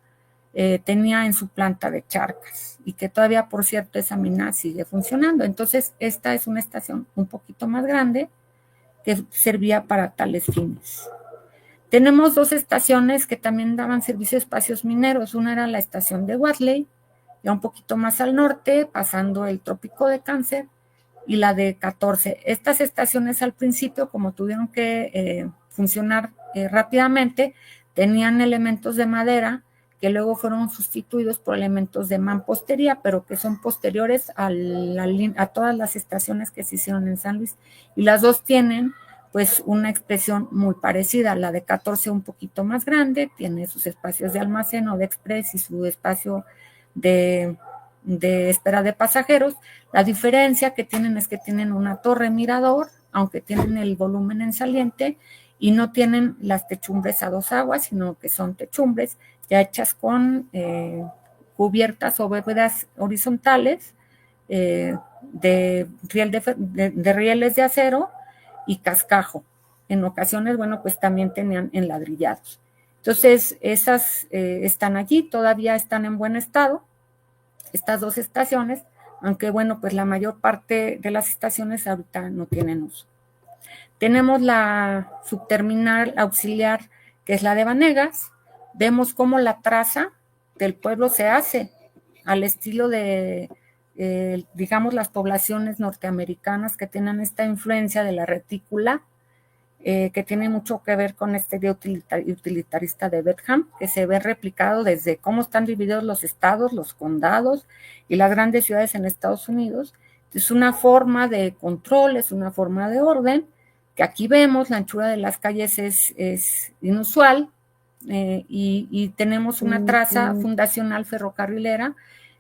tenía en su planta de Charcas, y que todavía, por cierto, esa mina sigue funcionando. Entonces, esta es una estación un poquito más grande que servía para tales fines. Tenemos dos estaciones que también daban servicio a espacios mineros. Una era la estación de Huatley, ya un poquito más al norte, pasando el Trópico de Cáncer, y la de 14. Estas estaciones al principio, como tuvieron que funcionar rápidamente, tenían elementos de madera que luego fueron sustituidos por elementos de mampostería, pero que son posteriores a todas las estaciones que se hicieron en San Luis. Y las dos tienen pues una expresión muy parecida. La de 14 un poquito más grande, tiene sus espacios de almacén o de express y su espacio de espera de pasajeros. La diferencia que tienen es que tienen una torre mirador, aunque tienen el volumen en saliente, y no tienen las techumbres a dos aguas, sino que son techumbres ya hechas con cubiertas o bóvedas horizontales de rieles de acero y cascajo. En ocasiones, bueno, pues también tenían enladrillados. Entonces, esas están allí, todavía están en buen estado, estas dos estaciones, aunque bueno, pues la mayor parte de las estaciones ahorita no tienen uso. Tenemos la subterminal auxiliar, que es la de Vanegas. Vemos cómo la traza del pueblo se hace al estilo de, digamos, las poblaciones norteamericanas que tienen esta influencia de la retícula, que tiene mucho que ver con este idea utilitarista de Bentham, que se ve replicado desde cómo están divididos los estados, los condados y las grandes ciudades en Estados Unidos. Es una forma de control, es una forma de orden, que aquí vemos, la anchura de las calles es inusual, y tenemos una traza fundacional ferrocarrilera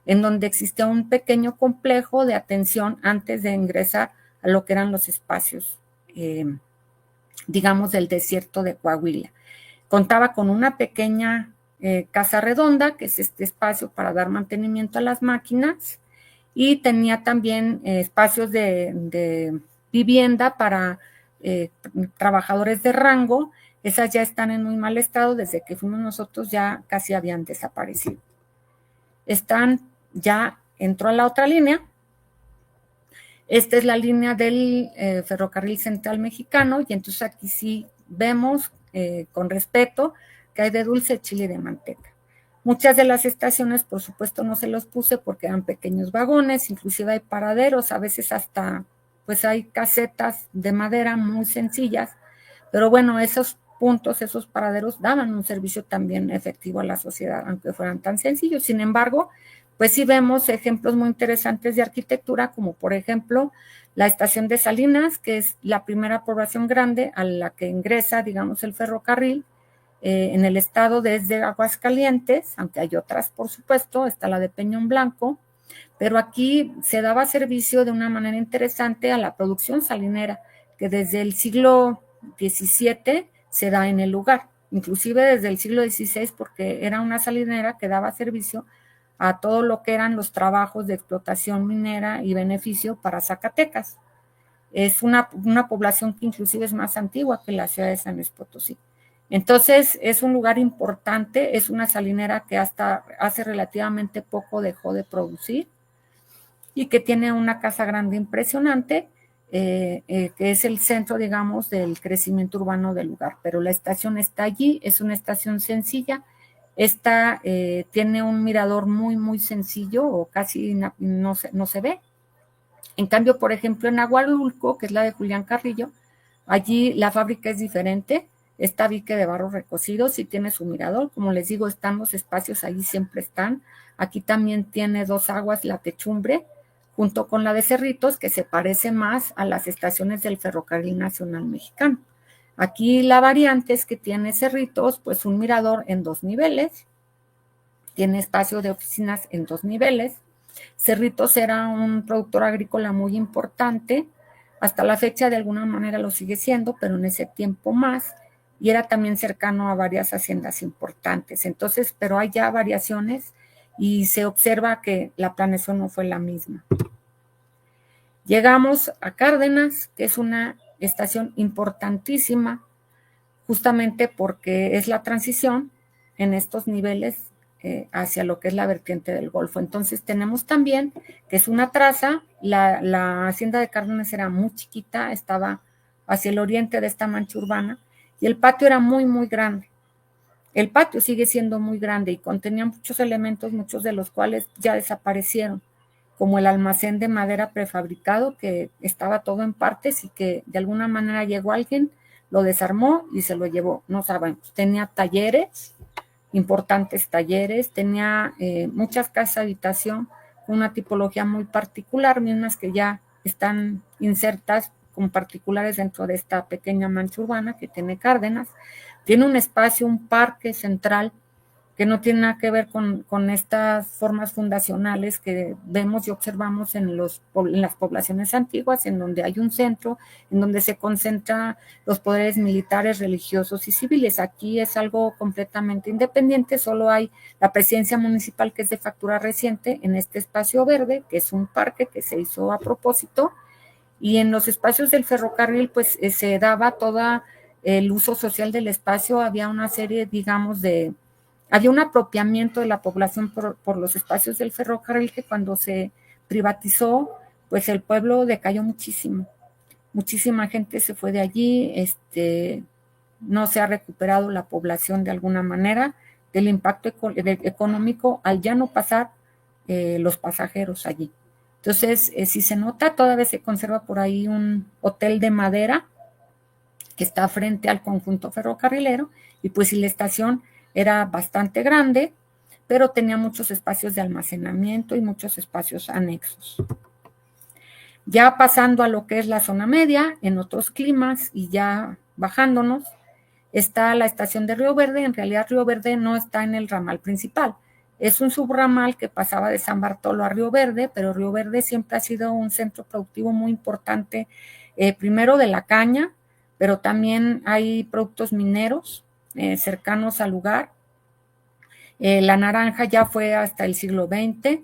en donde existía un pequeño complejo de atención antes de ingresar a lo que eran los espacios digamos, del desierto de Coahuila. Contaba con una pequeña casa redonda, que es este espacio para dar mantenimiento a las máquinas, y tenía también espacios de vivienda para trabajadores de rango. Esas ya están en muy mal estado, desde que fuimos nosotros ya casi habían desaparecido. Entró a la otra línea. Esta es la línea del Ferrocarril Central Mexicano, y entonces aquí sí vemos con respeto que hay de dulce, chile y de manteca. Muchas de las estaciones, por supuesto, no se los puse porque eran pequeños vagones, inclusive hay paraderos, a veces hasta pues hay casetas de madera muy sencillas, pero bueno, esos puntos, esos paraderos daban un servicio también efectivo a la sociedad, aunque fueran tan sencillos. Sin embargo, pues sí vemos ejemplos muy interesantes de arquitectura, como por ejemplo la estación de Salinas, que es la primera población grande a la que ingresa, digamos, el ferrocarril en el estado desde Aguascalientes, aunque hay otras, por supuesto, está la de Peñón Blanco, pero aquí se daba servicio de una manera interesante a la producción salinera, que desde el siglo XVII se da en el lugar, inclusive desde el siglo XVI, porque era una salinera que daba servicio a todo lo que eran los trabajos de explotación minera y beneficio para Zacatecas. Es una población que inclusive es más antigua que la ciudad de San Luis Potosí. Entonces, es un lugar importante, es una salinera que hasta hace relativamente poco dejó de producir y que tiene una casa grande impresionante, que es el centro, digamos, del crecimiento urbano del lugar. Pero la estación está allí, es una estación sencilla, esta tiene un mirador muy, muy sencillo o casi no se ve. En cambio, por ejemplo, en Agualulco, que es la de Julián Carrillo, allí la fábrica es diferente, está dique de barro recocido, sí tiene su mirador, como les digo, están los espacios, allí siempre están. Aquí también tiene dos aguas, la Techumbre, junto con la de Cerritos, que se parece más a las estaciones del Ferrocarril Nacional Mexicano. Aquí la variante es que tiene Cerritos, pues un mirador en 2 niveles, tiene espacio de oficinas en 2 niveles. Cerritos era un productor agrícola muy importante, hasta la fecha de alguna manera lo sigue siendo, pero en ese tiempo más, y era también cercano a varias haciendas importantes. Entonces, pero hay ya variaciones y se observa que la planeación no fue la misma. Llegamos a Cárdenas, que es una estación importantísima, justamente porque es la transición en estos niveles hacia lo que es la vertiente del Golfo. Entonces tenemos también que es una traza, la hacienda de Cárdenas era muy chiquita, estaba hacia el oriente de esta mancha urbana, y el patio era muy, muy grande. El patio sigue siendo muy grande y contenía muchos elementos, muchos de los cuales ya desaparecieron, como el almacén de madera prefabricado, que estaba todo en partes y que de alguna manera llegó alguien, lo desarmó y se lo llevó, no sabemos. Tenía talleres, importantes talleres, tenía muchas casas de habitación con una tipología muy particular, mismas que ya están insertas con particulares dentro de esta pequeña mancha urbana que tiene Cárdenas. Tiene un espacio, un parque central que no tiene nada que ver con estas formas fundacionales que vemos y observamos en las poblaciones antiguas, en donde hay un centro, en donde se concentran los poderes militares, religiosos y civiles. Aquí es algo completamente independiente, solo hay la presidencia municipal, que es de factura reciente, en este espacio verde, que es un parque que se hizo a propósito, y en los espacios del ferrocarril, pues se daba todo el uso social del espacio, había una serie, digamos, había un apropiamiento de la población por los espacios del ferrocarril, que cuando se privatizó, pues el pueblo decayó muchísimo. Muchísima gente se fue de allí, no se ha recuperado la población de alguna manera del impacto económico al ya no pasar los pasajeros allí. Entonces, si se nota, todavía se conserva por ahí un hotel de madera que está frente al conjunto ferrocarrilero, y pues si la estación era bastante grande, pero tenía muchos espacios de almacenamiento y muchos espacios anexos. Ya pasando a lo que es la zona media, en otros climas y ya bajándonos, está la estación de Río Verde. En realidad Río Verde no está en el ramal principal, es un subramal que pasaba de San Bartolo a Río Verde, pero Río Verde siempre ha sido un centro productivo muy importante, primero de la caña, pero también hay productos mineros cercanos al lugar. La naranja ya fue hasta el siglo XX.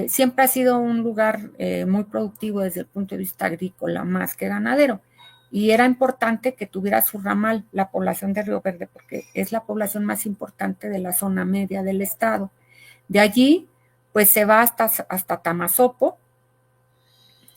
Siempre ha sido un lugar muy productivo desde el punto de vista agrícola, más que ganadero. Y era importante que tuviera su ramal la población de Río Verde, porque es la población más importante de la zona media del estado. De allí, pues se va hasta Tamazopo,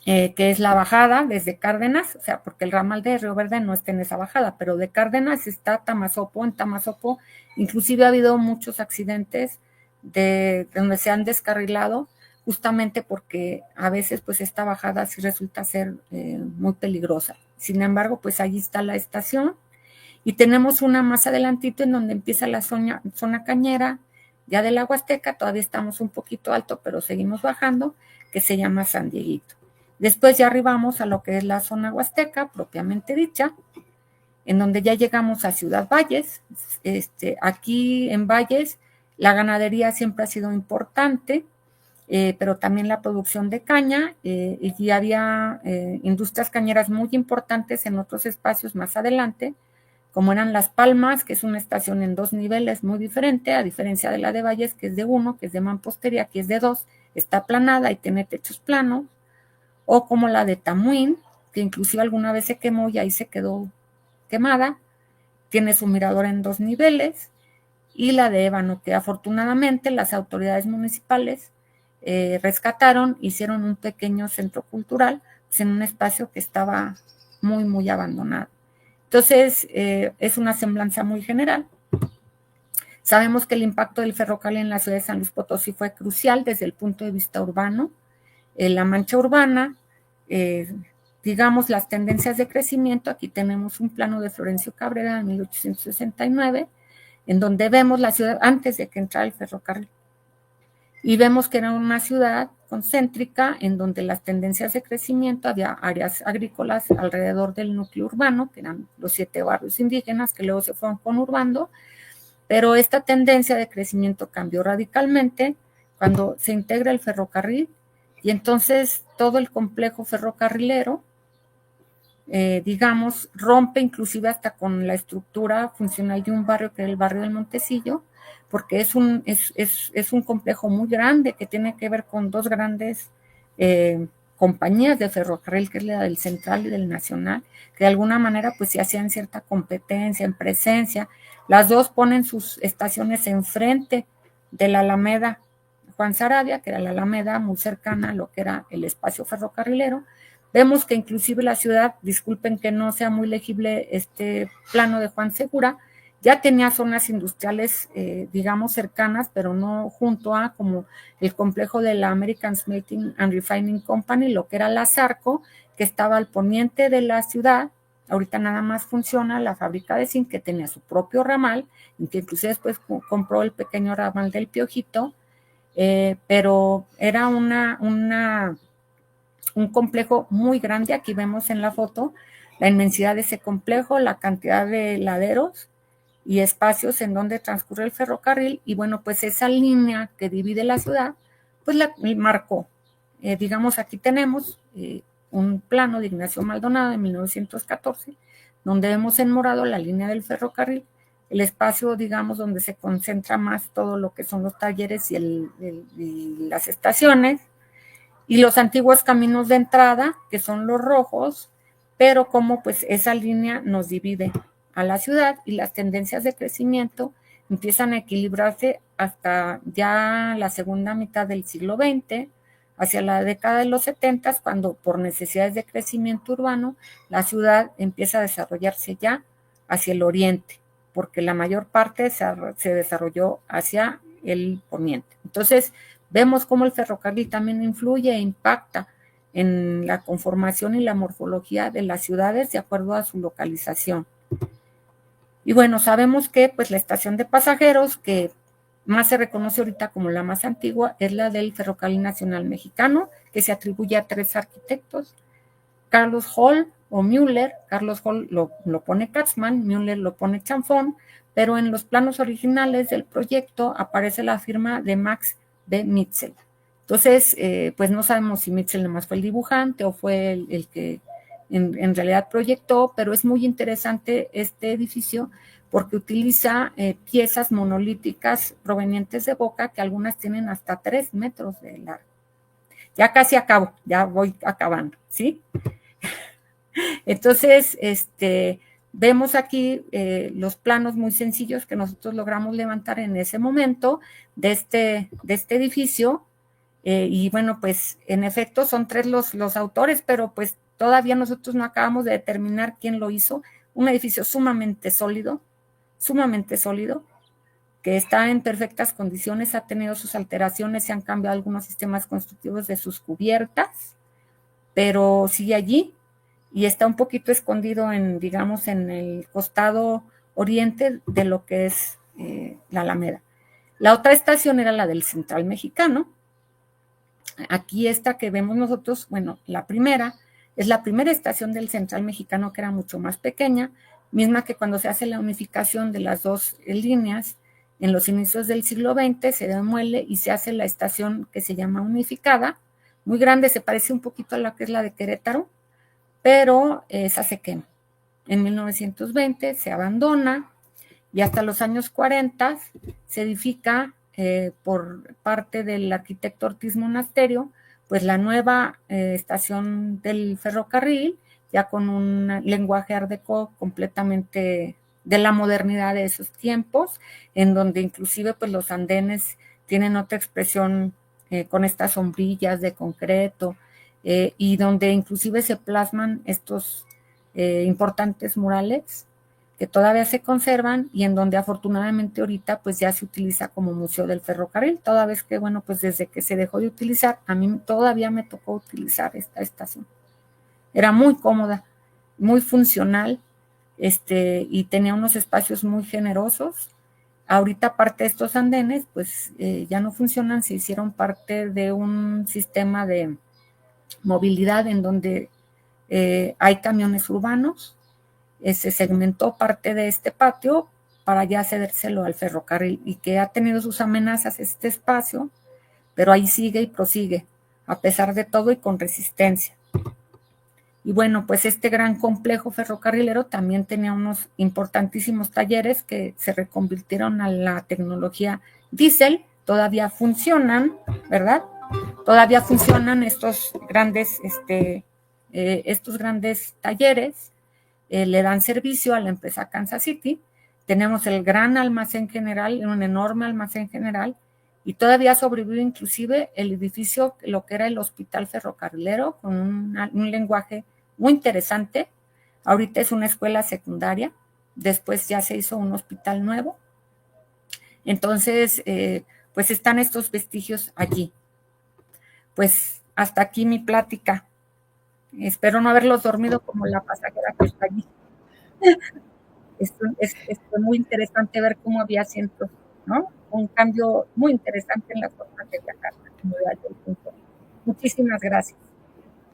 que es la bajada desde Cárdenas, o sea, porque el ramal de Río Verde no está en esa bajada, pero de Cárdenas está Tamazopo. En Tamazopo inclusive ha habido muchos accidentes de donde se han descarrilado, justamente porque a veces pues esta bajada sí resulta ser muy peligrosa. Sin embargo, pues allí está la estación, y tenemos una más adelantito en donde empieza la zona cañera, Ya de la Huasteca todavía estamos un poquito alto, pero seguimos bajando, que se llama San Dieguito. Después ya arribamos a lo que es la zona huasteca, propiamente dicha, en donde ya llegamos a Ciudad Valles. Aquí en Valles la ganadería siempre ha sido importante, pero también la producción de caña, y había industrias cañeras muy importantes en otros espacios más adelante, como eran Las Palmas, que es una estación en 2 niveles muy diferente, a diferencia de la de Valles, que es de 1, que es de mampostería, que es de 2, está aplanada y tiene techos planos, o como la de Tamuín, que inclusive alguna vez se quemó y ahí se quedó quemada, tiene su mirador en 2 niveles, y la de Ébano, que afortunadamente las autoridades municipales rescataron, hicieron un pequeño centro cultural, pues, en un espacio que estaba muy, muy abandonado. Entonces, es una semblanza muy general. Sabemos que el impacto del ferrocarril en la ciudad de San Luis Potosí fue crucial desde el punto de vista urbano. La mancha urbana, digamos, las tendencias de crecimiento, aquí tenemos un plano de Florencio Cabrera de 1869, en donde vemos la ciudad antes de que entrara el ferrocarril. Y vemos que era una ciudad concéntrica en donde las tendencias de crecimiento, había áreas agrícolas alrededor del núcleo urbano, que eran los 7 barrios indígenas que luego se fueron conurbando, pero esta tendencia de crecimiento cambió radicalmente cuando se integra el ferrocarril, y entonces todo el complejo ferrocarrilero, digamos, rompe inclusive hasta con la estructura funcional de un barrio que era el barrio del Montecillo, porque es un complejo muy grande que tiene que ver con 2 grandes compañías de ferrocarril, que es la del Central y del Nacional, que de alguna manera pues se hacían cierta competencia en presencia. Las 2 ponen sus estaciones enfrente de la Alameda Juan Saravia, que era la Alameda muy cercana a lo que era el espacio ferrocarrilero. Vemos que inclusive la ciudad, disculpen que no sea muy legible este plano de Juan Segura, ya tenía zonas industriales, digamos, cercanas, pero no junto a como el complejo de la American Smelting and Refining Company, lo que era la Zarco, que estaba al poniente de la ciudad. Ahorita nada más funciona la fábrica de zinc, que tenía su propio ramal, y que inclusive después compró el pequeño ramal del Piojito, pero era un complejo muy grande. Aquí vemos en la foto la inmensidad de ese complejo, la cantidad de laderos y espacios en donde transcurre el ferrocarril, y bueno, pues esa línea que divide la ciudad, pues la marcó. Digamos, aquí tenemos un plano de Ignacio Maldonado de 1914, donde vemos en morado la línea del ferrocarril, el espacio, digamos, donde se concentra más todo lo que son los talleres y las estaciones, y los antiguos caminos de entrada, que son los rojos, pero como pues esa línea nos divide a la ciudad, y las tendencias de crecimiento empiezan a equilibrarse hasta ya la segunda mitad del siglo XX, hacia la década de los 70, cuando por necesidades de crecimiento urbano, la ciudad empieza a desarrollarse ya hacia el oriente, porque la mayor parte se desarrolló hacia el poniente. Entonces, vemos cómo el ferrocarril también influye e impacta en la conformación y la morfología de las ciudades de acuerdo a su localización. Y bueno, sabemos que pues la estación de pasajeros que más se reconoce ahorita como la más antigua es la del Ferrocarril Nacional Mexicano, que se atribuye a 3 arquitectos, Carlos Hall o Müller. Carlos Hall lo pone Katzmann, Müller lo pone Chanfón, pero en los planos originales del proyecto aparece la firma de Max B. Mitchell. Entonces, pues no sabemos si Mitchell nomás fue el dibujante o fue el que en realidad proyectó, pero es muy interesante este edificio porque utiliza piezas monolíticas provenientes de Boca, que algunas tienen hasta 3 metros de largo. Ya casi acabo, ya voy acabando, ¿sí? Entonces, vemos aquí los planos muy sencillos que nosotros logramos levantar en ese momento de este edificio, y bueno, pues en efecto son 3 los autores, pero pues todavía nosotros no acabamos de determinar quién lo hizo. Un edificio sumamente sólido, que está en perfectas condiciones, ha tenido sus alteraciones, se han cambiado algunos sistemas constructivos de sus cubiertas, pero sigue allí y está un poquito escondido digamos, en el costado oriente de lo que es la Alameda. La otra estación era la del Central Mexicano. Aquí esta que vemos nosotros, bueno, la primera, es la primera estación del Central Mexicano, que era mucho más pequeña, misma que cuando se hace la unificación de las dos líneas en los inicios del siglo XX, se demuele y se hace la estación que se llama unificada, muy grande, se parece un poquito a la que es la de Querétaro, pero esa se quema. En 1920 se abandona y hasta los años 40 se edifica por parte del arquitecto Ortiz Monasterio, pues la nueva estación del ferrocarril, ya con un lenguaje art déco completamente de la modernidad de esos tiempos, en donde inclusive pues los andenes tienen otra expresión con estas sombrillas de concreto, y donde inclusive se plasman estos importantes murales que todavía se conservan y en donde afortunadamente ahorita pues ya se utiliza como museo del ferrocarril, toda vez que bueno, pues desde que se dejó de utilizar, a mí todavía me tocó utilizar esta estación. Era muy cómoda, muy funcional, y tenía unos espacios muy generosos. Ahorita parte de estos andenes pues ya no funcionan, se hicieron parte de un sistema de movilidad en donde hay camiones urbanos. Se segmentó parte de este patio para ya cedérselo al ferrocarril y que ha tenido sus amenazas este espacio, pero ahí sigue y prosigue, a pesar de todo y con resistencia. Y bueno, pues este gran complejo ferrocarrilero también tenía unos importantísimos talleres que se reconvirtieron a la tecnología diésel, todavía funcionan, ¿verdad? Todavía funcionan estos grandes talleres. Le dan servicio a la empresa Kansas City. Tenemos el gran almacén general, un enorme almacén general, y todavía sobrevive inclusive el edificio, lo que era el hospital ferrocarrilero, con un lenguaje muy interesante. Ahorita es una escuela secundaria, después ya se hizo un hospital nuevo. Entonces, pues están estos vestigios allí. Pues hasta aquí mi plática. Espero no haberlos dormido como la pasajera que está allí. Es muy interesante ver cómo había asientos, ¿no? Un cambio muy interesante en la forma de viajar. Muchísimas gracias.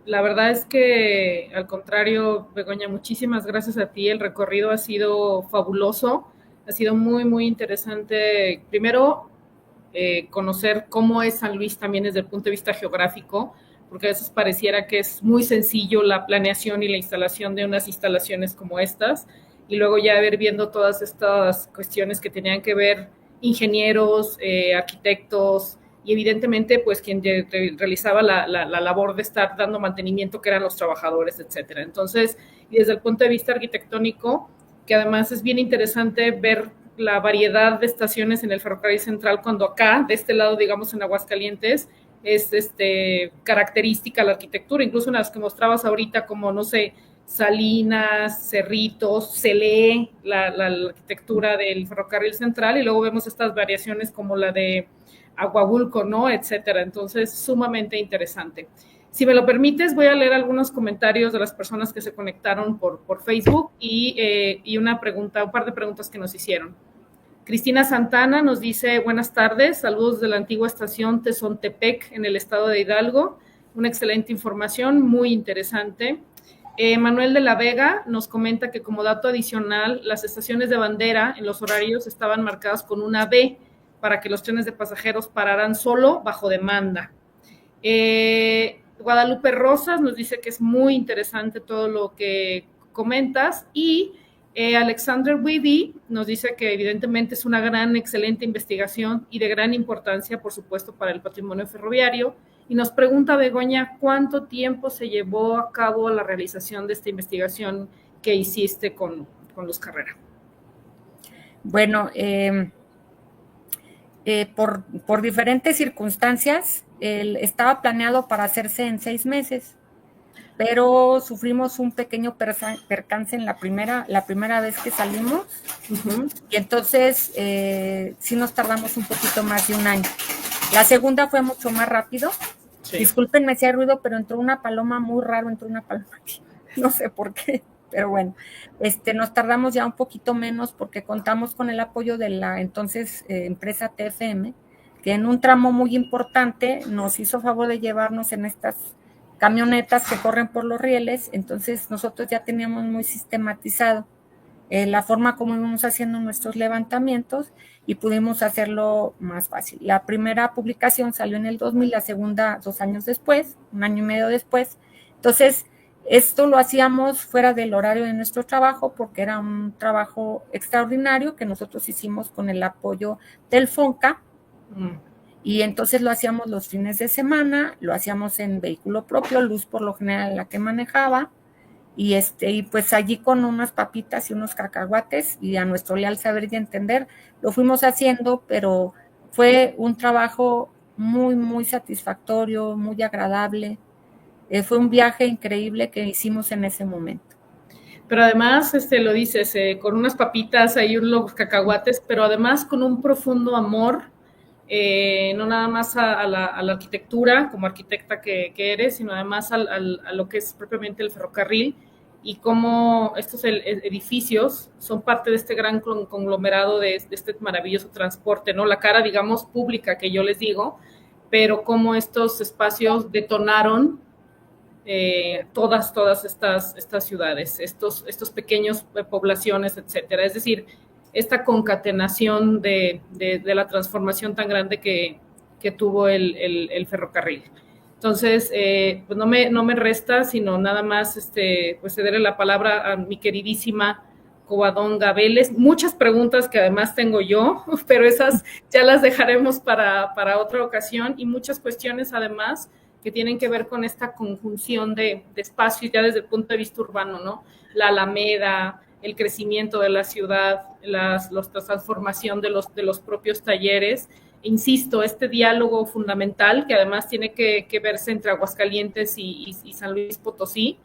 La verdad es que, al contrario, Begoña, muchísimas gracias a ti. El recorrido ha sido fabuloso, ha sido muy, muy interesante. Primero, conocer cómo es San Luis también desde el punto de vista geográfico, porque a veces pareciera que es muy sencillo la planeación y la instalación de unas instalaciones como estas, y luego ya ver viendo todas estas cuestiones que tenían que ver ingenieros, arquitectos, y evidentemente pues quien realizaba la labor de estar dando mantenimiento, que eran los trabajadores, etcétera. Entonces, y desde el punto de vista arquitectónico, que además es bien interesante ver la variedad de estaciones en el ferrocarril central, cuando acá, de este lado, digamos, en Aguascalientes, es característica la arquitectura, incluso en las que mostrabas ahorita, como, no sé, Salinas, Cerritos, se lee la arquitectura del ferrocarril central, y luego vemos estas variaciones como la de Aguabulco, ¿no? Etcétera. Entonces, sumamente interesante. Si me lo permites, voy a leer algunos comentarios de las personas que se conectaron por Facebook y un par de preguntas que nos hicieron. Cristina Santana nos dice: buenas tardes, saludos de la antigua estación Tezontepec en el estado de Hidalgo. Una excelente información, muy interesante. Manuel de la Vega nos comenta que, como dato adicional, las estaciones de bandera en los horarios estaban marcadas con una B para que los trenes de pasajeros pararan solo bajo demanda. Guadalupe Rosas nos dice que es muy interesante todo lo que comentas, y Alexander Weedy nos dice que evidentemente es una excelente investigación y de gran importancia, por supuesto, para el patrimonio ferroviario, y nos pregunta, Begoña, ¿cuánto tiempo se llevó a cabo la realización de esta investigación que hiciste con Luz Carrera? Bueno, por diferentes circunstancias, estaba planeado para hacerse en 6 meses, pero sufrimos un pequeño percance en la primera vez que salimos, y entonces sí nos tardamos un poquito más de un año. La segunda fue mucho más rápido. Sí. Discúlpenme si hay ruido, pero entró una paloma muy raro, entró una paloma aquí. No sé por qué, pero bueno, nos tardamos ya un poquito menos porque contamos con el apoyo de la entonces empresa TFM, que en un tramo muy importante nos hizo favor de llevarnos en estas camionetas que corren por los rieles. Entonces nosotros ya teníamos muy sistematizado la forma como íbamos haciendo nuestros levantamientos y pudimos hacerlo más fácil. La primera publicación salió en el 2000, la segunda 2 años después, 1 año y medio después. Entonces, esto lo hacíamos fuera del horario de nuestro trabajo porque era un trabajo extraordinario que nosotros hicimos con el apoyo del FONCA. Y entonces lo hacíamos los fines de semana, lo hacíamos en vehículo propio, Luz por lo general la que manejaba, y pues allí con unas papitas y unos cacahuates y a nuestro leal saber y entender lo fuimos haciendo, pero fue un trabajo muy, muy satisfactorio, muy agradable. Fue un viaje increíble que hicimos en ese momento. Pero además, lo dices, con unas papitas, ahí unos cacahuates, pero además con un profundo amor, no nada más a la arquitectura, como arquitecta que eres, sino además a lo que es propiamente el ferrocarril y cómo estos edificios son parte de este gran conglomerado de este maravilloso transporte, ¿no? La cara, digamos, pública que yo les digo, pero cómo estos espacios detonaron todas estas ciudades, estos pequeños poblaciones, etcétera. Es decir, esta concatenación de la transformación tan grande que tuvo el ferrocarril. Entonces, pues no me resta, sino nada más pues cederle la palabra a mi queridísima Covadonga Vélez. Muchas preguntas que además tengo yo, pero esas ya las dejaremos para otra ocasión, y muchas cuestiones además que tienen que ver con esta conjunción de espacios ya desde el punto de vista urbano, ¿no? La Alameda, el crecimiento de la ciudad, la transformación de los propios talleres. Insisto, este diálogo fundamental que además tiene que verse entre Aguascalientes y San Luis Potosí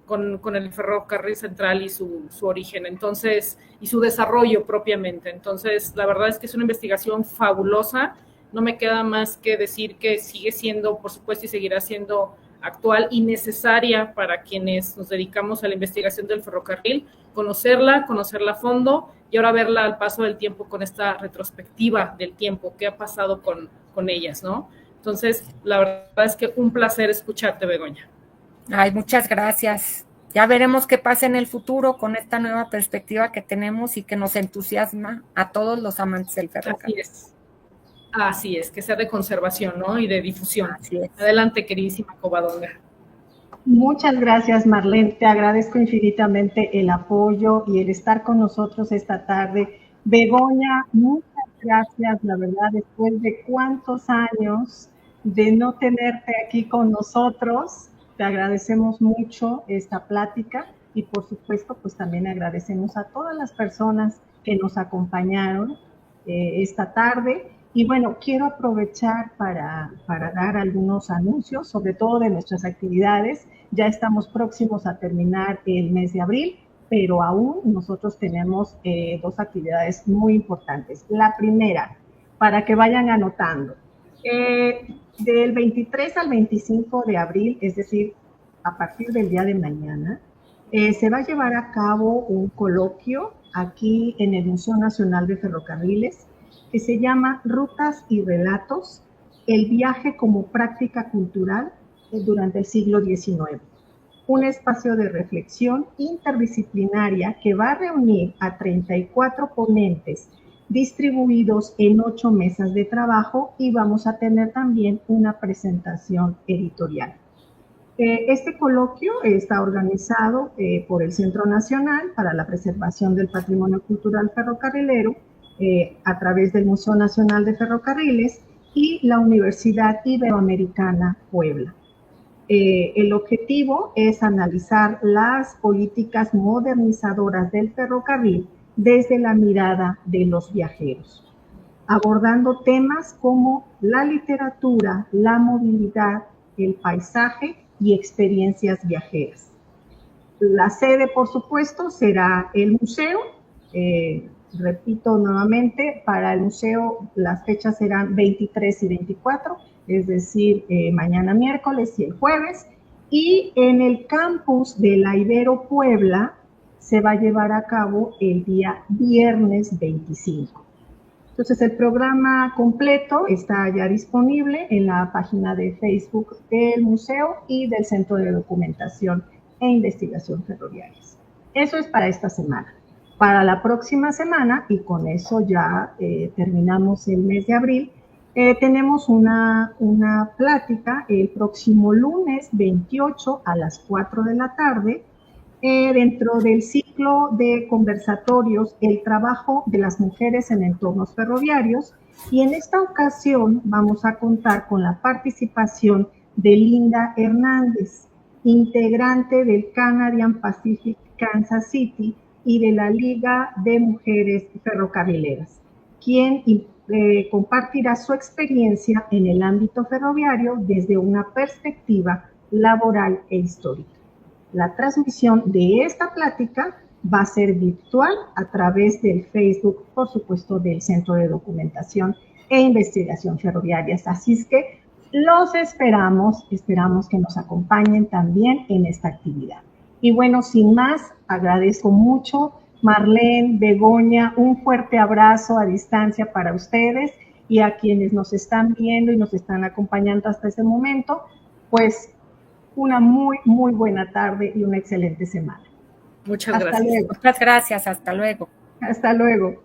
con el ferrocarril central y su origen, entonces, y su desarrollo propiamente. Entonces, la verdad es que es una investigación fabulosa. No me queda más que decir que sigue siendo, por supuesto, y seguirá siendo actual y necesaria para quienes nos dedicamos a la investigación del ferrocarril, conocerla a fondo y ahora verla al paso del tiempo con esta retrospectiva del tiempo, qué ha pasado con ellas, ¿no? Entonces, la verdad es que un placer escucharte, Begoña. Ay, muchas gracias. Ya veremos qué pasa en el futuro con esta nueva perspectiva que tenemos y que nos entusiasma a todos los amantes del ferrocarril. Así es, que sea de conservación, ¿no? Y de difusión. Así es. Adelante, queridísima Covadonga. Muchas gracias, Marlene. Te agradezco infinitamente el apoyo y el estar con nosotros esta tarde. Begoña, muchas gracias, la verdad, después de cuántos años de no tenerte aquí con nosotros, te agradecemos mucho esta plática y por supuesto, pues también agradecemos a todas las personas que nos acompañaron esta tarde. Y bueno, quiero aprovechar para dar algunos anuncios, sobre todo de nuestras actividades. Ya estamos próximos a terminar el mes de abril, pero aún nosotros tenemos 2 actividades muy importantes. La primera, para que vayan anotando, del 23 al 25 de abril, es decir, a partir del día de mañana, se va a llevar a cabo un coloquio aquí en el Museo Nacional de Ferrocarriles, que se llama Rutas y Relatos, el viaje como práctica cultural durante el siglo XIX. Un espacio de reflexión interdisciplinaria que va a reunir a 34 ponentes distribuidos en 8 mesas de trabajo y vamos a tener también una presentación editorial. Este coloquio está organizado por el Centro Nacional para la Preservación del Patrimonio Cultural Ferrocarrilero, a través del Museo Nacional de Ferrocarriles y la Universidad Iberoamericana Puebla. El objetivo es analizar las políticas modernizadoras del ferrocarril desde la mirada de los viajeros, abordando temas como la literatura, la movilidad, el paisaje y experiencias viajeras. La sede, por supuesto, será el museo. Repito nuevamente, para el museo las fechas serán 23 y 24, es decir, mañana miércoles y el jueves. Y en el campus de la Ibero Puebla se va a llevar a cabo el día viernes 25. Entonces, el programa completo está ya disponible en la página de Facebook del museo y del Centro de Documentación e Investigación Ferroviarias. Eso es para esta semana. Para la próxima semana, y con eso ya terminamos el mes de abril, tenemos una plática el próximo lunes 28 a las 4 de la tarde, dentro del ciclo de conversatorios El trabajo de las mujeres en entornos ferroviarios, y en esta ocasión vamos a contar con la participación de Linda Hernández, integrante del Canadian Pacific Kansas City y de la Liga de Mujeres Ferrocarrileras, quien compartirá su experiencia en el ámbito ferroviario desde una perspectiva laboral e histórica. La transmisión de esta plática va a ser virtual a través del Facebook, por supuesto, del Centro de Documentación e Investigación Ferroviarias. Así es que los esperamos que nos acompañen también en esta actividad. Y bueno, sin más, agradezco mucho, Marlene, Begoña, un fuerte abrazo a distancia para ustedes, y a quienes nos están viendo y nos están acompañando hasta este momento, pues una muy, muy buena tarde y una excelente semana. Muchas gracias. Muchas gracias, hasta luego. Hasta luego.